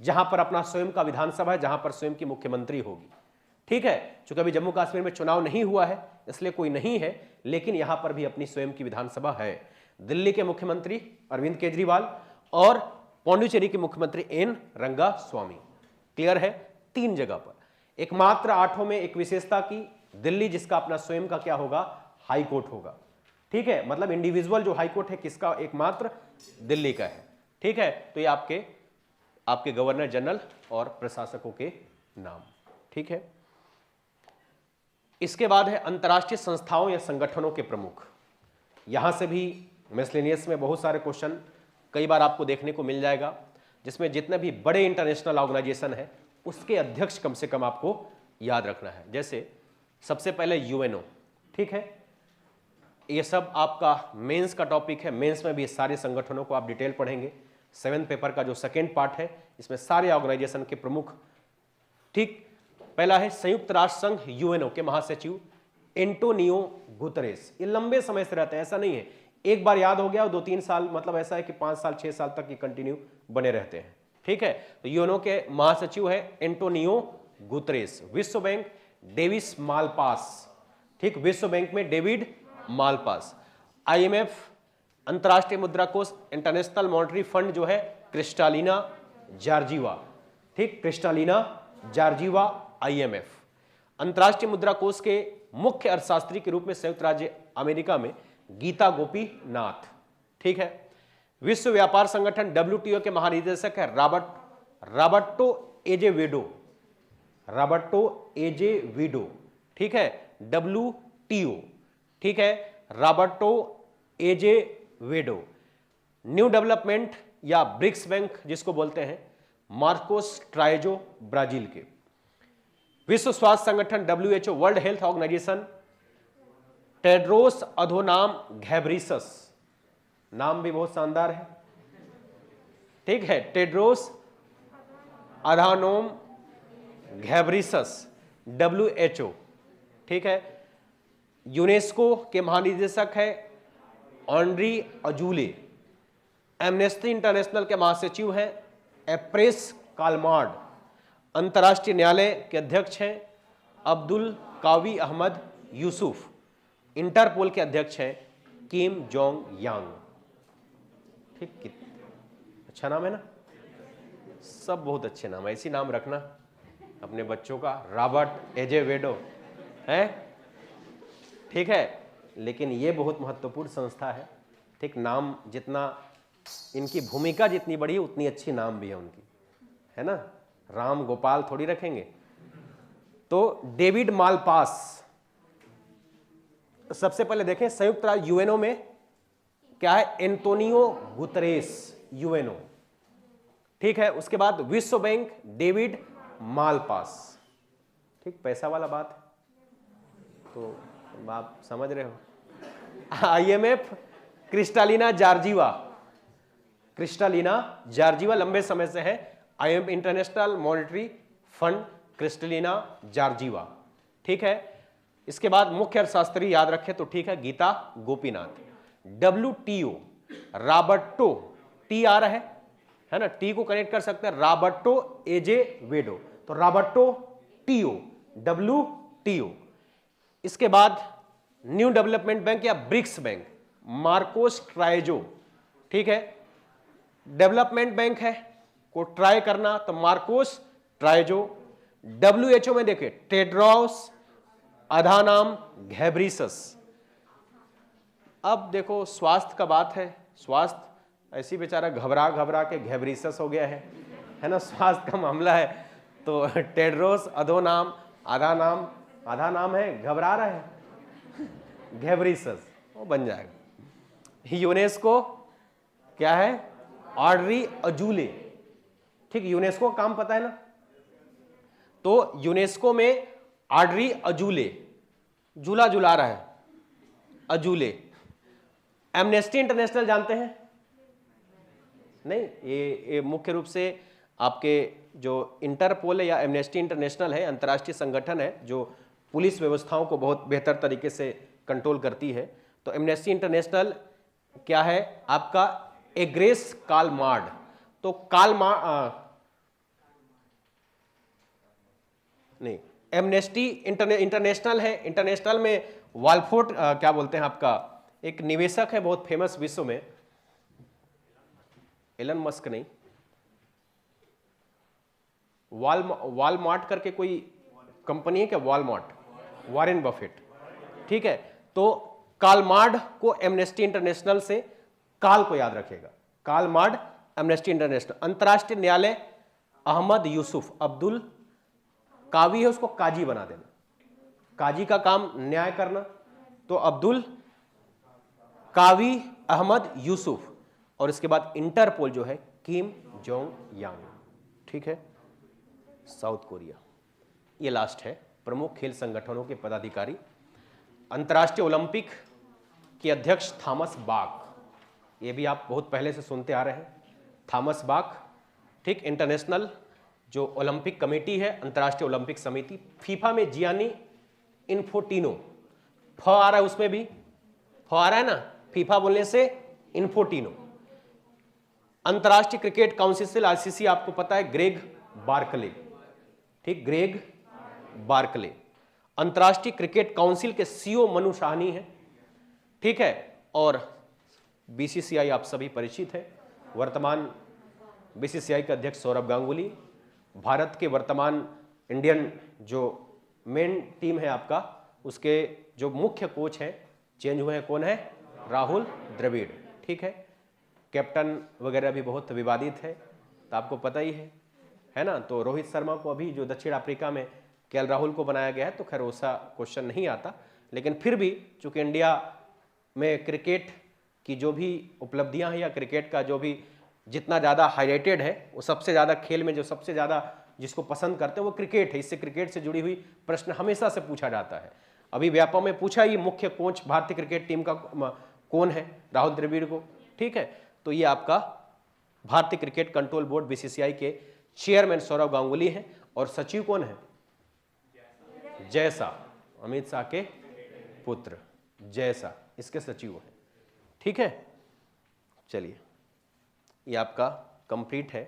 जहां पर अपना स्वयं का विधानसभा है, जहां पर स्वयं की मुख्यमंत्री होगी, ठीक है। चूंकि अभी जम्मू कश्मीर में चुनाव नहीं हुआ है इसलिए कोई नहीं है, लेकिन यहां पर भी अपनी स्वयं की विधानसभा है। दिल्ली के मुख्यमंत्री अरविंद केजरीवाल और पौंडीचेरी के मुख्यमंत्री एन रंगास्वामी, क्लियर है, 3 जगह पर। एकमात्र 8 में एक विशेषता की, दिल्ली जिसका अपना स्वयं का क्या होगा, हाई कोर्ट होगा, ठीक है। मतलब इंडिविजुअल जो हाई कोर्ट है किसका, एकमात्र दिल्ली का है, ठीक है। तो ये आपके गवर्नर जनरल और प्रशासकों के नाम, ठीक है। इसके बाद है अंतर्राष्ट्रीय संस्थाओं या संगठनों के प्रमुख। यहां से भी मिसलेनियस में बहुत सारे क्वेश्चन कई बार आपको देखने को मिल जाएगा, जिसमें जितने भी बड़े इंटरनेशनल ऑर्गेनाइजेशन है उसके अध्यक्ष कम से कम आपको याद रखना है। जैसे सबसे पहले यूएनओ, ठीक है। ये सब आपका मेंस का टॉपिक है, मेंस में भी सारे संगठनों को आप डिटेल पढ़ेंगे। 7th पेपर का जो सेकेंड पार्ट है इसमें सारे ऑर्गेनाइजेशन के प्रमुख, ठीक। पहला है संयुक्त राष्ट्र संघ, यूएनओ के महासचिव एंटोनियो गुतरेस। ये लंबे समय से रहते हैं, ऐसा नहीं है एक बार याद हो गया और 2-3 साल, मतलब ऐसा है कि 5 साल 6 साल तक ये कंटिन्यू बने रहते हैं, ठीक है। तो यूएनओ के महासचिव है एंटोनियो गुतरेस। विश्व बैंक डेविस मालपास, ठीक, विश्व बैंक में डेविड मालपास। आईएमएफ अंतर्राष्ट्रीय मुद्रा कोष, इंटरनेशनल मॉनेटरी फंड जो है क्रिस्टालिना जॉर्जिवा, ठीक, क्रिस्टालिना जॉर्जिवा IMF। अंतर्राष्ट्रीय मुद्रा कोष के मुख्य अर्थशास्त्री के रूप में संयुक्त राज्य अमेरिका में गीता गोपीनाथ। ठीक है। विश्व व्यापार संगठन WTO के महानिदेशक है रॉबर्टो एजेविडो। ठीक है, WTO। ठीक है, रॉबर्टो एजेविडो। न्यू डेवलपमेंट या ब्रिक्स बैंक जिसको बोलते हैं मार्कोस ट्राइजो ब्राजील के। विश्व स्वास्थ्य संगठन WHO, world health organisation Tedros Adhanom Ghebreyesus, नाम भी बहुत शानदार है। ठीक है, टेड्रोस अधानोम घेब्रेयेसस, WHO। ठीक है। यूनेस्को के महानिदेशक है ऑनरी अजूले। एमनेस्टी इंटरनेशनल के महासचिव हैं एप्रेस कालमार्ड। अंतर्राष्ट्रीय न्यायालय के अध्यक्ष हैं अब्दुल कावी अहमद यूसुफ। इंटरपोल के अध्यक्ष हैं किम जोंग यांग। ठीक, अच्छा नाम है ना, सब बहुत अच्छे नाम है, ऐसी नाम रखना अपने बच्चों का, रॉबर्ट एजेविडो है। ठीक है, लेकिन ये बहुत महत्वपूर्ण संस्था है। ठीक, नाम जितना, इनकी भूमिका जितनी बड़ी है उतनी अच्छी नाम भी है उनकी, है ना। राम गोपाल थोड़ी रखेंगे। तो डेविड मालपास, सबसे पहले देखें संयुक्त राज्य यूएनओ में क्या है, एंटोनियो गुतरेस, यूएनओ। ठीक है, उसके बाद विश्व बैंक डेविड मालपास। ठीक, पैसा वाला बात है तो आप समझ रहे हो। IMF क्रिस्टालिना जार्जीवा लंबे समय से है। IMF international monetary fund Kristalina Georgieva. ठीक है। इसके बाद मुख्य अर्थशास्त्री याद रखें तो ठीक है, गीता गोपीनाथ। WTO रॉबर्टो, टी आ रहा है ना, टी को कनेक्ट कर सकते हैं, रॉबर्टो एजेविडो, तो रॉबर्टो टीओ, WTO। इसके बाद न्यू डेवलपमेंट बैंक या ब्रिक्स बैंक मार्कोस ट्राइजो। ठीक है, डेवलपमेंट बैंक है को ट्राई करना तो मार्कोस ट्राइजो। WHO में देखें टेड्रोस अधानाम घेब्रेयेसस। अब देखो स्वास्थ्य का बात है, स्वास्थ्य ऐसी बेचारा घबरा के घेब्रेयेसस हो गया है ना, स्वास्थ्य का मामला है तो टेड्रोस अधोनाम आधा नाम है, घबरा रहा है, घेब्रेयेसस, वो बन जाएगा। यूनेस्को क्या है, ऑड्री अजूले। ठीक, यूनेस्को का काम पता है ना, तो यूनेस्को में ऑड्री अजूले झूला झुला रहा है, अजूले। एमनेस्टी इंटरनेशनल जानते हैं नहीं, ये मुख्य रूप से आपके जो इंटरपोल है या एमनेस्टी इंटरनेशनल है, अंतर्राष्ट्रीय संगठन है जो पुलिस व्यवस्थाओं को बहुत बेहतर तरीके से कंट्रोल करती है। तो एमनेस्टी इंटरनेशनल क्या है आपका, एग्रेस कालमार्ड। तो नहीं, एमनेस्टी इंटरनेशनल है, इंटरनेशनल में वालफोर्ट क्या बोलते हैं आपका, एक निवेशक है बहुत फेमस विश्व में, एलन मस्क नहीं, वॉलमार्ट करके कोई कंपनी है क्या, वॉलमार्ट, वॉरेन बफेट। ठीक है, तो कालमार्ड को एमनेस्टी इंटरनेशनल से, काल को याद रखेगा, कालमार्ड एमनेस्टी इंटरनेशनल। अंतर्राष्ट्रीय न्यायालय अहमद यूसुफ, अब्दुल कावी है उसको काजी बना देना, काजी का काम न्याय करना, तो अब्दुल कावी अहमद यूसुफ। और इसके बाद इंटरपोल जो है किम जोंग यांग। ठीक है, साउथ कोरिया। ये लास्ट है, प्रमुख खेल संगठनों के पदाधिकारी। अंतर्राष्ट्रीय ओलंपिक के अध्यक्ष थॉमस बाक, ये भी आप बहुत पहले से सुनते आ रहे हैं, थॉमस बाक। ठीक, इंटरनेशनल जो ओलंपिक कमेटी है, अंतर्राष्ट्रीय ओलंपिक समिति। फीफा में जियानी इन्फोटिनो, फ आ रहा है उसमें भी, फ आ रहा है ना, फीफा बोलने से इन्फोटिनो। अंतर्राष्ट्रीय क्रिकेट काउंसिल ICC आपको पता है, ग्रेग बार्कले। ठीक, ग्रेग बार्कले। अंतर्राष्ट्रीय क्रिकेट काउंसिल के CEO मनु शाहनी है। ठीक है, और BCCI आप सभी परिचित है, वर्तमान BCCI के अध्यक्ष सौरभ गांगुली, भारत के वर्तमान इंडियन जो मेन टीम है आपका, उसके जो मुख्य कोच हैं चेंज हुए हैं, कौन है? राहुल द्रविड़, ठीक है। कैप्टन वगैरह भी बहुत विवादित है, तो आपको पता ही है ना। तो रोहित शर्मा को अभी जो दक्षिण अफ्रीका में केएल राहुल को बनाया गया है, तो खैर वैसा क्वेश्चन नहीं आता, लेकिन फिर भी चूंकि इंडिया में क्रिकेट की जो भी उपलब्धियां हैं या क्रिकेट का जो भी जितना ज़्यादा हाईलाइटेड है, वो सबसे ज़्यादा खेल में जो सबसे ज़्यादा जिसको पसंद करते हैं वो क्रिकेट है। इससे क्रिकेट से जुड़ी हुई प्रश्न हमेशा से पूछा जाता है। अभी व्यापम में पूछा, ये मुख्य कोच भारतीय क्रिकेट टीम का कौन है? राहुल द्रविड़ को, ठीक है। तो ये आपका भारतीय क्रिकेट कंट्रोल बोर्ड बीसीसीआई के चेयरमैन सौरव गांगुली हैं, और सचिव कौन है? जय शाह, अमित शाह के पुत्र जय शाह इसके सचिव हैं, ठीक है। चलिए, ये आपका कंप्लीट है।